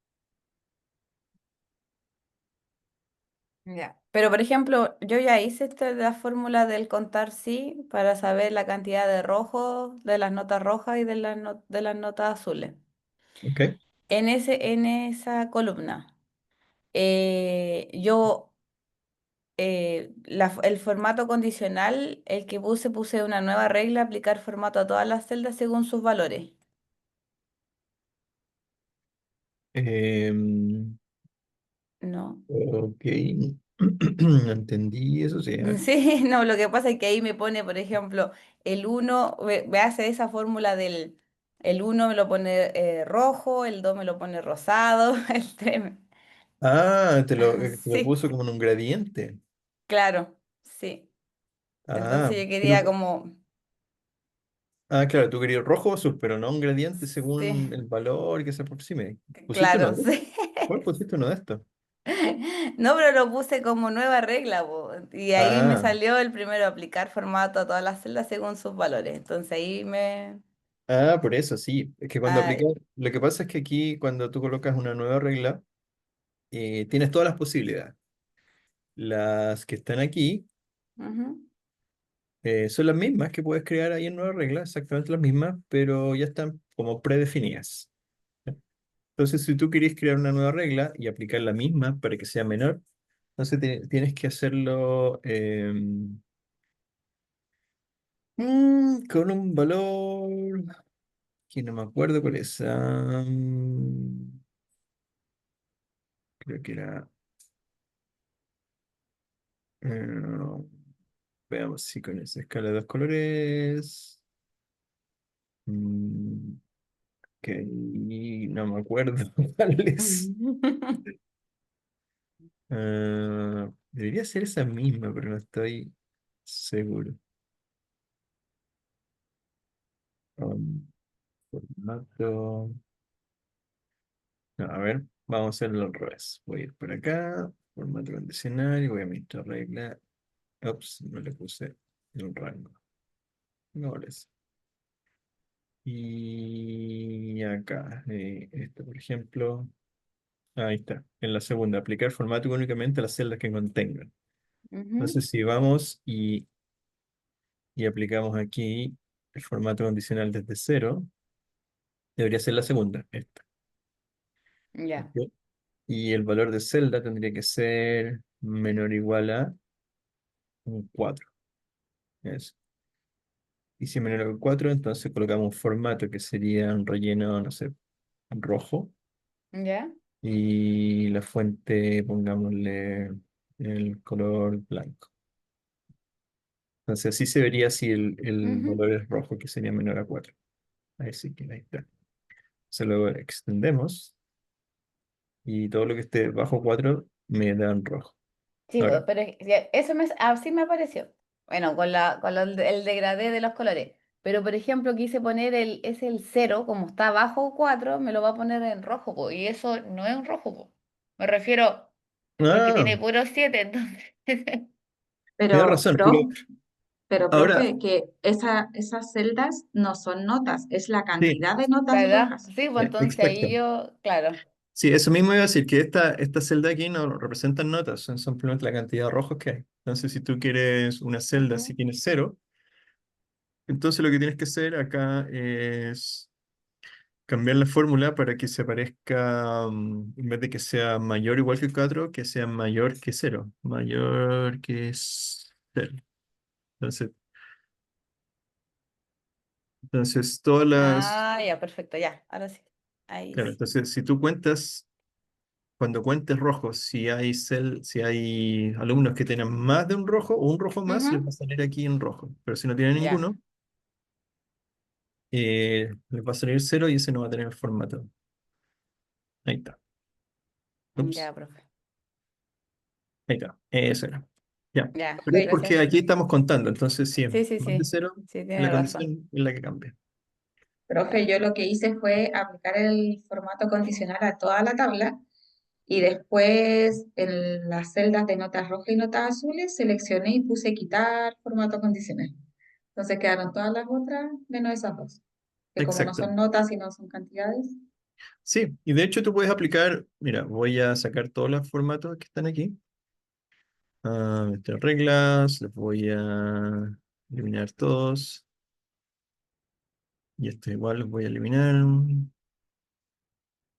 Ya. Pero por ejemplo, yo ya hice la fórmula del contar sí para saber la cantidad de rojos, de las notas rojas y de de las notas azules. ¿Ok? En esa columna, yo el formato condicional, el que puse una nueva regla, aplicar formato a todas las celdas según sus valores. Em, No. ok. No entendí eso, sí. A ver. Sí, no, lo que pasa es que ahí me pone, por ejemplo, el uno me hace esa fórmula el uno me lo pone rojo, el 2 me lo pone rosado, el 3 Ah, te lo sí, puso como en un gradiente. claro, sí. Ah, Entonces yo pero, quería como, claro, tú querías rojo o azul, pero no un gradiente sí, según el valor que se aproxime. ¿Pusiste uno claro, de estos? sí. ¿Cuál pusiste uno de estos? No, pero lo puse como nueva regla, po, y ahí me Ah, salió el primero, aplicar formato a todas las celdas según sus valores. Entonces ahí me... por eso sí. Es que cuando Ah, aplicas, lo que pasa es que aquí cuando tú colocas una nueva regla, tienes todas las posibilidades. Las que están aquí ujú, son las mismas que puedes crear ahí en nueva regla, exactamente las mismas, pero ya están como predefinidas. Entonces, si tú quieres crear una nueva regla y aplicar la misma para que sea menor, entonces tienes que hacerlo con un valor que no me acuerdo cuál es. Creo que era. eh, Veamos si con esa escala de dos colores. mm, ok, no me acuerdo cuál es. Debería ser esa misma, pero no estoy seguro. Um, Formato. No, a ver, vamos a hacerlo al revés. Voy a ir por acá, formato condicional, y voy a esta regla. Ups, no le puse el rango. No es. Y acá, esto, por ejemplo. Ahí está, en la segunda, aplicar formato únicamente a las celdas que contengan. ujú, Entonces, si vamos y aplicamos aquí el formato condicional desde cero, debería ser la segunda, esta. ya. ¿Ok? Y el valor de celda tendría que ser menor o igual a un 4. Eso. Y si es menor a 4, entonces colocamos un formato que sería un relleno, no sé, rojo. ¿Ya? Y la fuente, pongámosle el color blanco. Entonces así se vería si el Ujú. valor es rojo, que sería menor a 4. Ahí sí que ahí está. Se luego extendemos y todo lo que esté bajo 4 me da en rojo. Sí, Ahora, pero eso así me apareció. Bueno, el degradé de los colores. Pero por ejemplo, quise poner es el cero, como está abajo 4 me lo va a poner en rojo, po, y eso no es un rojo, po. Me refiero, porque ah, tiene puro 7 entonces. tienes Pero, razón, ahora, profe, que esas celdas no son notas, es la sí, cantidad de notas ¿Verdad? rojas. Sí, pues entonces ahí exacto. yo, claro. Sí, eso mismo iba a decir, que esta celda aquí no representan notas, son simplemente la cantidad de rojos que hay. Entonces, si tú quieres una celda, si Ujú, tienes cero, entonces lo que tienes que hacer acá es cambiar la fórmula para que se aparezca, en vez de que sea mayor o igual que 4, que sea mayor que cero. Mayor que cero. Entonces, todas las... ah, ya, perfecto, ya. Ahora sí. Ahí Claro, sí. entonces si tú cuentas, cuando cuentes rojos, si hay alumnos que tienen más de un rojo o un rojo más, les va a Ujú, salir aquí en rojo. Pero si no tienen ya, ninguno, les va a salir cero y ese no va a tener formato. Ahí está. Ups. ya, profe. Ahí está, eso era. Ya. Ya, Pero es porque gracias. aquí estamos contando, entonces sí, Sí, sí, más de sí. cero, Sí, la tiene razón. condición es la que cambia. Profe, yo lo que hice fue aplicar el formato condicional a toda la tabla Y después en las celdas de notas rojas y notas azules seleccioné y puse quitar formato condicional. Entonces quedaron todas las otras menos esas dos, que como no Exacto. son notas y no son cantidades. Sí, y de hecho tú puedes aplicar, mira, voy a sacar todos los formatos que están aquí. Meter reglas, les voy a eliminar todos. Y esto igual los voy a eliminar.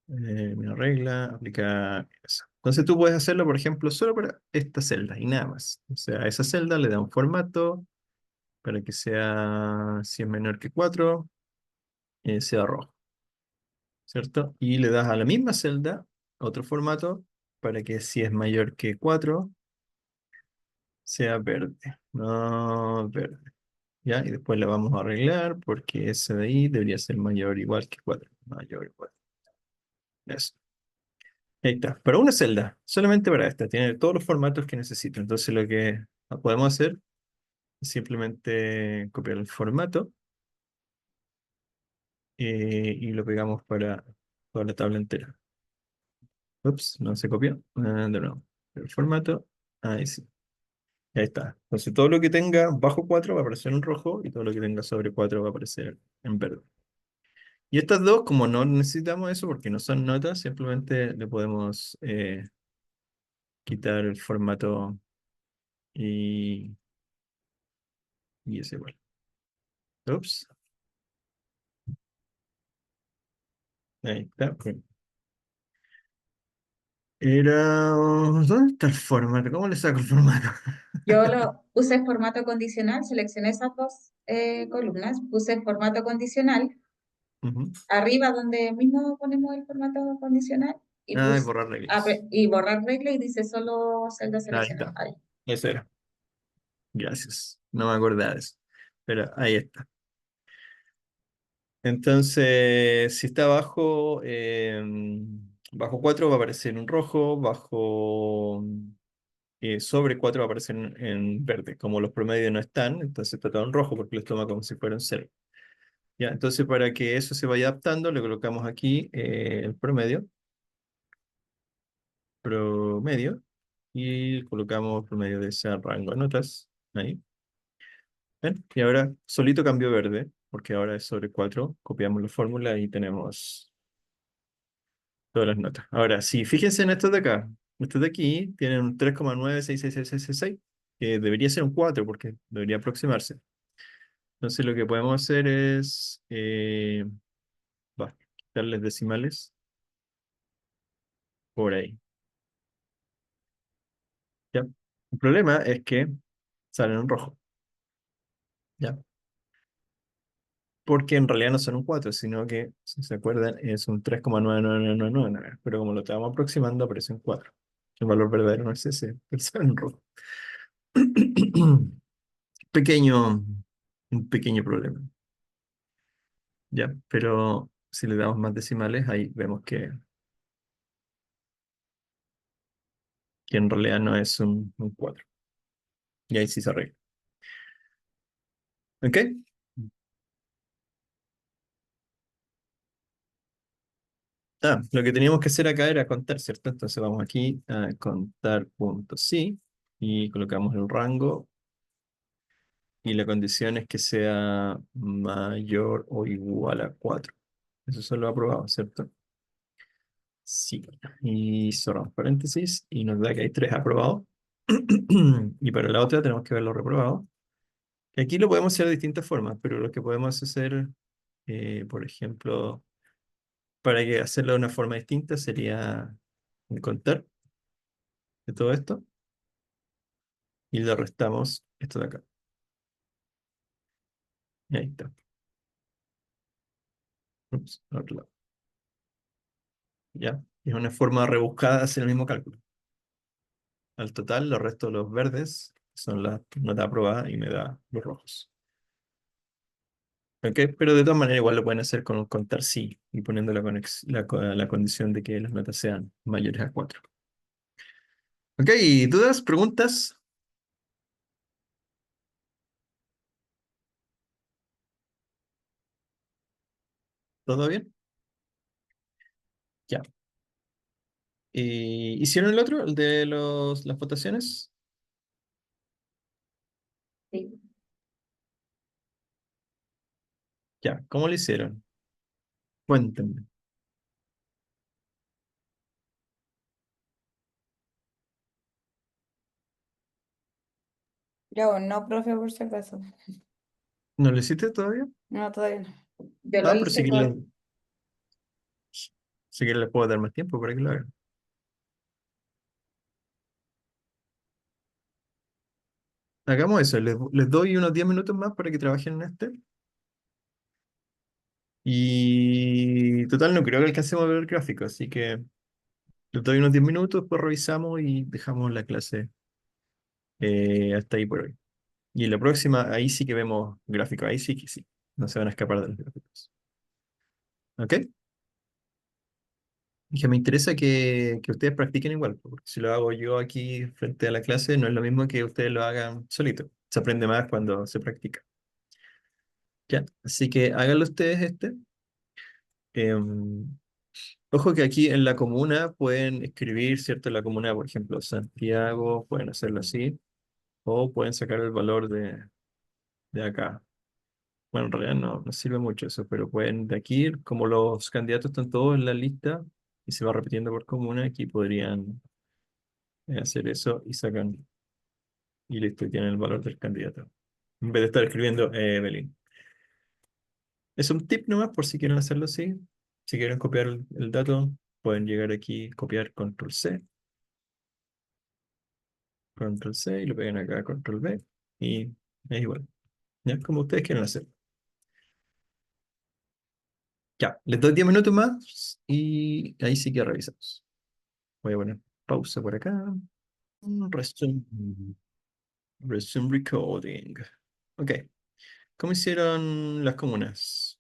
Una regla, aplicar eso. Entonces tú puedes hacerlo, por ejemplo, solo para esta celda y nada más. O sea, a esa celda le da un formato para que sea, si es menor que 4 sea rojo, ¿cierto? Y le das a la misma celda otro formato para que si es mayor que 4 sea verde, no verde. ¿Ya? Y después la vamos a arreglar porque ese de ahí debería ser mayor o igual que 4. Mayor o igual. Eso. Ahí está. Para una celda, solamente para esta, tiene todos los formatos que necesito. Entonces lo que podemos hacer es simplemente copiar el formato y lo pegamos para toda la tabla entera. Ups, no se copió. De nuevo. El formato. Ahí sí. Ahí está. Entonces todo lo que tenga bajo 4 va a aparecer en rojo y todo lo que tenga sobre 4 va a aparecer en verde. Y estas dos, como no necesitamos eso porque no son notas, simplemente le podemos quitar el formato y, y es igual. Ups. Ahí está. Era. ¿Dónde está el formato? ¿Cómo le saco el formato? Yo lo puse formato condicional, seleccioné esas dos columnas, puse formato condicional, Ujú. arriba donde mismo ponemos el formato condicional y, Ah, y borrar reglas. y borrar regla y dice solo celda Ahí seleccionada. está. Ahí. Eso era. Gracias. No me acordaba de eso. Pero ahí está. Entonces, si está bajo 4 va a aparecer en rojo, sobre 4 va a aparecer en verde. Como los promedios no están, entonces está todo en rojo porque los toma como si fueran cero. ¿Ya? Entonces, para que eso se vaya adaptando, le colocamos aquí el promedio, y colocamos promedio de ese rango de notas. Ahí. ¿Ven? Y ahora solito cambió verde, porque ahora es sobre 4. Copiamos la fórmula y tenemos todas las notas. Ahora, si fíjense en estos de acá, estos de aquí tienen un 3,9666666, que debería ser un 4 porque debería aproximarse. Entonces lo que podemos hacer es quitarles decimales por ahí. ¿Ya? El problema es que salen en rojo. ¿Ya? Porque en realidad no son un 4 sino que, si se acuerdan, es un 3,99999. Pero como lo estamos aproximando, aparece un 4. El valor verdadero no es ese, pero sale en rojo. Pequeño, un pequeño problema. ¿Ya? Pero si le damos más decimales, ahí vemos que en realidad no es un 4. Y ahí sí se arregla. ¿Ok? Lo que teníamos que hacer acá era contar, ¿cierto? Entonces vamos aquí a contar punto sí y colocamos el rango y la condición es que sea mayor o igual a 4. Eso solo aprobado, ¿cierto? Sí. Y cerramos paréntesis y nos da que hay 3 aprobados. Y para la otra tenemos que ver los reprobados. Y aquí lo podemos hacer de distintas formas, pero lo que podemos hacer, por ejemplo, para que hacerlo de una forma distinta sería contar de todo esto y le restamos esto de acá. Y ahí está. Ups, otro lado. ¿Ya? Es una forma rebuscada de hacer el mismo cálculo. Al total, los restos de los verdes son las notas aprobadas y me da los rojos. ¿Ok? Pero de todas maneras igual lo pueden hacer con un contar sí y poniendo la condición de que las notas sean mayores a 4. ¿Ok? ¿Dudas? ¿Preguntas? ¿Todo bien? Ya. ¿Y hicieron el otro, el de las votaciones? Sí. Ya, ¿cómo lo hicieron? Cuéntenme. Yo no, profe, por si acaso. ¿No lo hiciste todavía? No, todavía no. Yo lo Ah, pero hice si quieren les puedo dar más tiempo para que lo hagan. Hagamos eso, les doy unos 10 minutos más para que trabajen en este. Y total, no creo que alcancemos a ver el gráfico, así que les doy unos 10 minutos, después revisamos y dejamos la clase hasta ahí por hoy. Y en la próxima, ahí sí que vemos gráfico, ahí sí que sí, no se van a escapar de los gráficos. ¿Ok? Y que me interesa que ustedes practiquen igual, porque si lo hago yo aquí frente a la clase, no es lo mismo que ustedes lo hagan solito. Se aprende más cuando se practica. ¿Ya? Así que háganlo ustedes este. Em, Ojo que aquí en la comuna pueden escribir, ¿cierto? En la comuna, por ejemplo, Santiago, pueden hacerlo así, o pueden sacar el valor de acá. Bueno, en realidad no sirve mucho eso, pero pueden de aquí, como los candidatos están todos en la lista y se va repitiendo por comuna, aquí podrían hacer eso y sacan, y listo, y tienen el valor del candidato. En vez de estar escribiendo Belín. Es un tip nomás por si quieren hacerlo así. Si quieren copiar el dato, pueden llegar aquí, copiar Control C y lo pegan acá, Control V, y es igual. Ya, como ustedes quieran hacer. Ya, les doy 10 minutos más y ahí sí que revisamos. Voy a poner pausa por acá. Resume, resume recording. Ok, ¿cómo hicieron las comunas?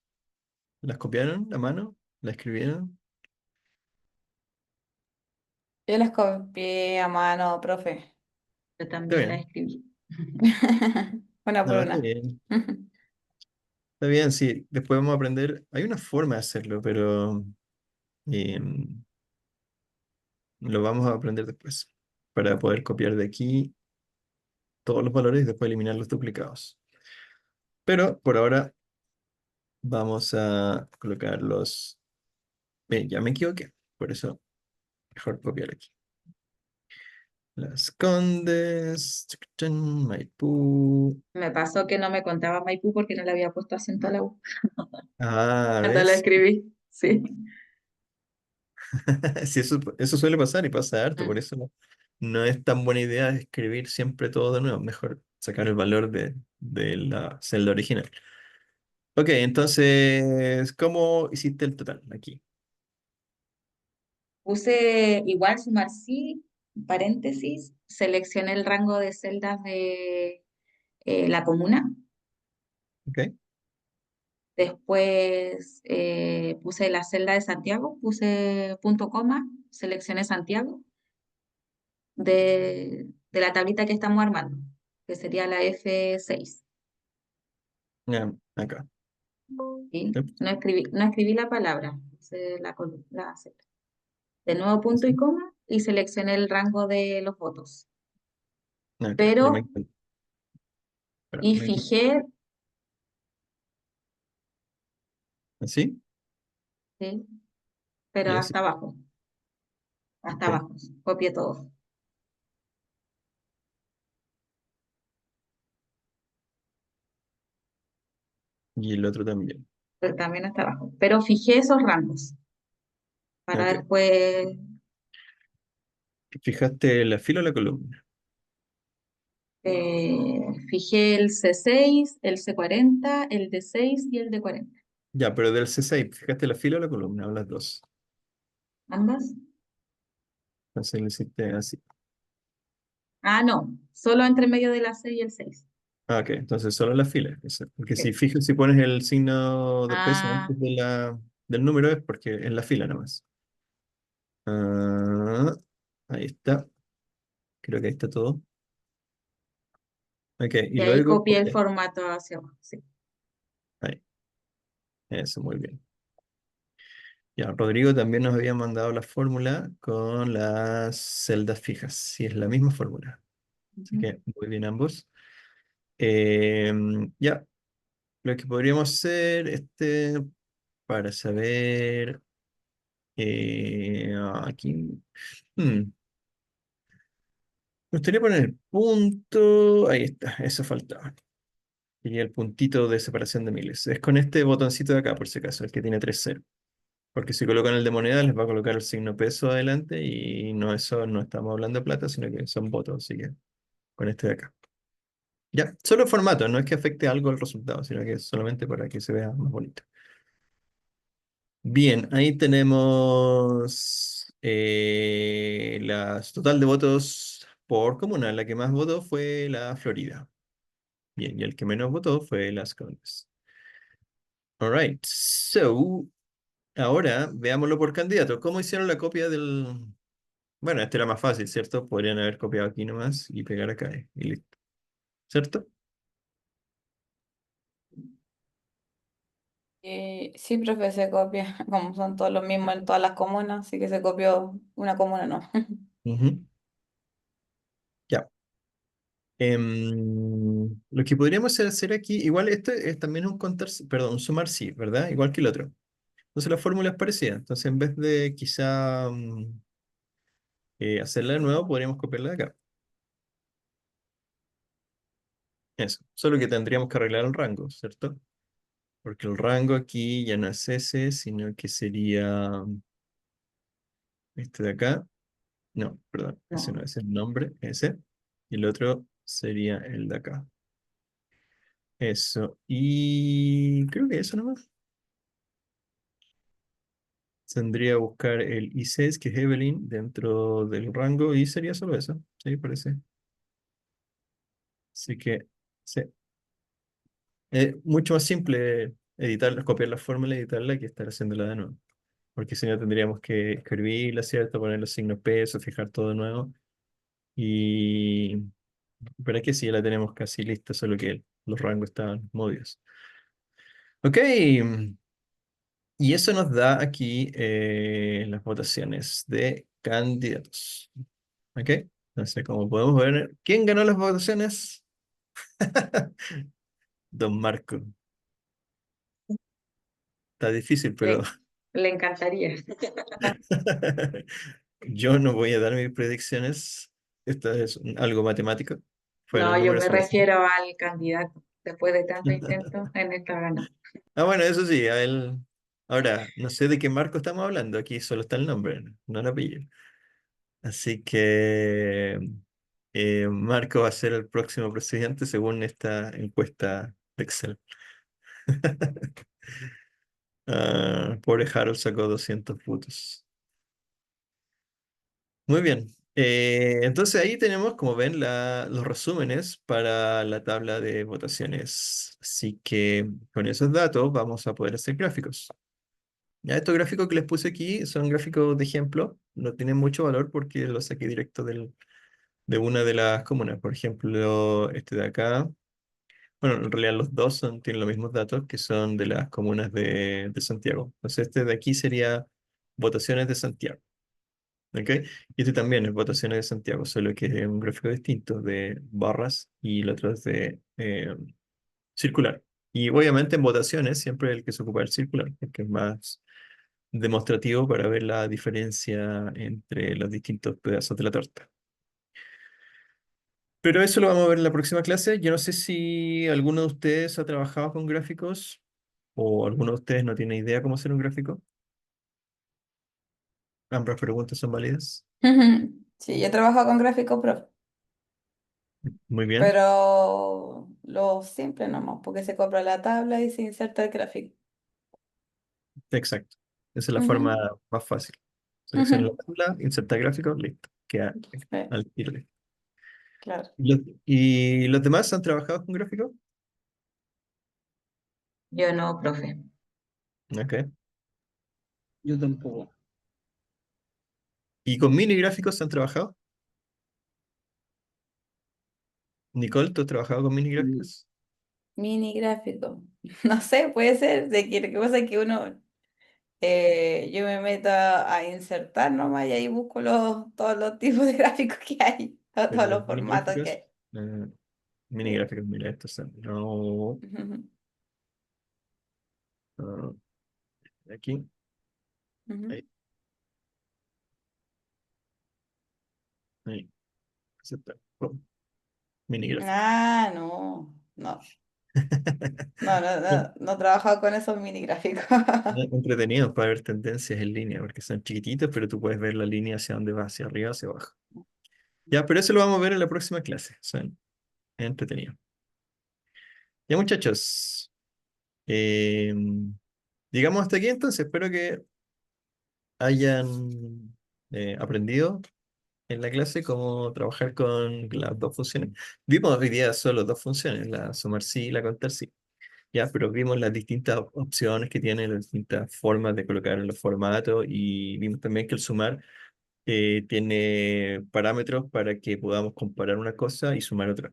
¿Las copiaron a mano? ¿Las escribieron? Yo las copié a mano, profe. Yo Está también la bien. escribí. Una por No, está una. bien. Está bien, sí. Después vamos a aprender. Hay una forma de hacerlo, pero em, lo vamos a aprender después. Para poder copiar de aquí todos los valores y después eliminar los duplicados. Pero por ahora vamos a colocar los... ya me equivoqué. Por eso mejor copiar aquí. Las Condes, Chucután, Maipú. Me pasó que no me contaba Maipú porque no le había puesto acento a la U. Ah, Cuando la ¿ves? escribí, sí. Sí, eso suele pasar y pasa harto, por Mm. eso no es tan buena idea escribir siempre todo de nuevo, mejor sacar el valor de la celda original. Ok, entonces, ¿cómo hiciste el total aquí? Puse igual sumar sí, paréntesis, seleccioné el rango de celdas de la comuna. Ok, Después puse la celda de Santiago, puse punto coma, seleccioné Santiago de la tablita que estamos armando, que sería la F6. ya, acá. ¿Sí? Yep, No escribí la palabra, puse la celda. De nuevo punto y así. coma y seleccioné el rango de los votos. Acá, ya me Pero, equivoqué. Espera, y me equivoqué. fijé, ¿Así? ¿sí? Pero Ya, sí. hasta Ok. abajo, copié todo. Y el otro también. Pero también hasta abajo. Pero fijé esos rangos para Ok. después, ¿Fijaste la fila o la columna? fijé el C6, el C40, el D6 y el D40. Ya, pero del C6, ¿fijaste la fila o la columna? O las dos. ¿Ambas? Entonces lo hiciste así. Ah, no, solo entre medio de la C y el 6. Ah, ok, entonces solo la fila. Porque Sí. si pones el signo de peso Ah, antes del número es porque es la fila nomás. Ah, ahí está. Creo que ahí está todo. Ok, y y ahí luego copié el copia. formato hacia abajo. Sí. Ahí, eso, muy bien. Ya, Rodrigo también nos había mandado la fórmula con las celdas fijas. Sí, es la misma fórmula. Así Ujú. que muy bien ambos. Ya, lo que podríamos hacer para saber aquí. Me gustaría poner el punto. Ahí está, eso faltaba. Y el puntito de separación de miles. Es con este botoncito de acá, por si acaso, el que tiene 3 ceros. Porque si colocan el de moneda, les va a colocar el signo peso adelante y no, eso no estamos hablando de plata, sino que son votos, así que con este de acá. Ya, solo formato, no es que afecte algo al resultado, sino que es solamente para que se vea más bonito. Bien, ahí tenemos las total de votos por comuna. La que más votó fue la Florida. Bien, y el que menos votó fue Las Condes. Alright, so ahora veámoslo por candidato. ¿Cómo hicieron la copia del...? Bueno, este era más fácil, ¿cierto? Podrían haber copiado aquí nomás y pegar acá y listo. ¿Cierto? Sí, profe, se copia, como son todos los mismos en todas las comunas, así que se copió una comuna, no. Ujú. Ya. Lo que podríamos hacer aquí, igual esto es también un contar, perdón, un sumar sí, ¿verdad? Igual que el otro. Entonces la fórmula es parecida. Entonces en vez de quizá hacerla de nuevo, podríamos copiarla de acá. Eso. Solo que tendríamos que arreglar el rango, ¿cierto? Porque el rango aquí ya no es ese, sino que sería este de acá. No, perdón, ese no No. es el nombre, ese. Y el otro sería el de acá. Eso. Y creo que eso nomás. Tendría que buscar el I6, que es Evelyn, dentro del rango, y sería solo eso. Sí, parece. Así que, sí. Es mucho más simple editar, copiar la fórmula y editarla que estar haciéndola de nuevo. Porque si no tendríamos que escribirla, ¿cierto? Poner los signos peso, fijar todo de nuevo. Y... Pero aquí sí, la tenemos casi lista, solo que los rangos están movidos. Ok, y eso nos da aquí las votaciones de candidatos. Ok, entonces como podemos ver, ¿quién ganó las votaciones? Don Marco. Está difícil, pero Le, le encantaría. yo no voy a dar mis predicciones. Esto es algo matemático. Fueron No, yo números me al azar. refiero al candidato. Después de tantos intentos, en esta ganó. Ah, bueno, eso sí, a él. Ahora, no sé de qué Marco estamos hablando. Aquí solo está el nombre, no el apellido. Así que Marco va a ser el próximo presidente según esta encuesta de Excel. Pobre Harold sacó 200 votos. Muy bien. Entonces ahí tenemos, como ven, los resúmenes para la tabla de votaciones. Así que con esos datos vamos a poder hacer gráficos. Ya estos gráficos que les puse aquí son gráficos de ejemplo. No tienen mucho valor porque los saqué directo de una de las comunas. Por ejemplo, este de acá. Bueno, en realidad los dos tienen los mismos datos que son de las comunas de Santiago. Entonces este de aquí sería votaciones de Santiago. ¿Ok? Y este también es votaciones de Santiago, solo que es un gráfico distinto de barras y el otro es de circular. Y obviamente en votaciones siempre el que se ocupa del circular, porque es más demostrativo para ver la diferencia entre los distintos pedazos de la torta. Pero eso lo vamos a ver en la próxima clase. Yo no sé si alguno de ustedes ha trabajado con gráficos o alguno de ustedes no tiene idea cómo hacer un gráfico. Ambas preguntas son válidas. Sí, yo he trabajado con gráficos, profe, Muy bien. pero lo simple nomás, porque se compra la tabla y se inserta el gráfico. Exacto. Esa es la forma Ujú, más fácil. Selecciona la ujú. tabla, inserta gráfico, listo. Queda Sí, al tiro listo. claro. ¿Y los demás han trabajado con gráfico? Yo no, profe. Ok. Yo tampoco. ¿Y con mini gráficos han trabajado? Nicole, ¿tú has trabajado con mini Mm, gráficos? Mini gráfico. No sé, puede ser. De que lo que pasa es que uno Yo me meto a insertar nomás y ahí busco todos los tipos de gráficos que hay, o todos Los los mini formatos que gráficos. hay. Mini Sí. gráficos, mira, estos son. No, Ujú, no, aquí. ujú. Ahí, ahí. Aceptar. Pum, mini gráficos. Ah, no, no, no he trabajado con esos mini gráficos. Entretenidos para ver tendencias en línea, porque son chiquititos, pero tú puedes ver la línea hacia dónde va, hacia arriba, hacia abajo. Ya, pero eso lo vamos a ver en la próxima clase. Son entretenidos. Ya, muchachos. eh, Digamos hasta aquí entonces. Espero que hayan aprendido en la clase cómo trabajar con las dos funciones. Vimos hoy día solo dos funciones, la sumar sí y la contar sí. Ya, pero vimos las distintas opciones que tienen, las distintas formas de colocar en los formatos y vimos también que el sumar tiene parámetros para que podamos comparar una cosa y sumar otra.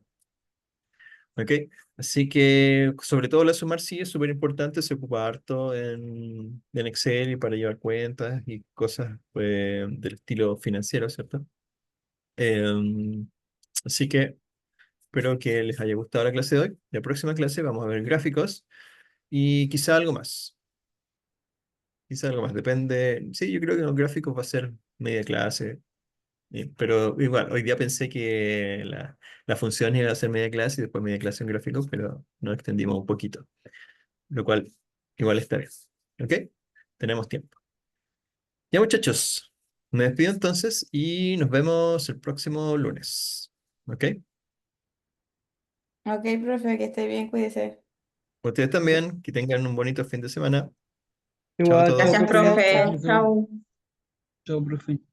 ¿Ok? Así que, sobre todo la sumar sí es súper importante, se ocupa harto en Excel y para llevar cuentas y cosas del estilo financiero, ¿cierto? Em, Así que espero que les haya gustado la clase de hoy. La próxima clase vamos a ver gráficos y quizá algo más. Quizá algo más, depende. Sí, yo creo que los gráficos va a ser media clase. Pero igual, hoy día pensé que la función iba a ser media clase y después media clase en gráficos, pero nos extendimos un poquito, lo cual igual está bien. ¿Ok? Tenemos tiempo. Ya, muchachos, me despido entonces y nos vemos el próximo lunes. ¿Ok? Ok, profe, que esté bien, cuídese. Ustedes también, que tengan un bonito fin de semana. Chao a Igual, chao, Gracias, todos. profe. Gracias, profe. Chao, chao. profe. Chao. Chao, profe.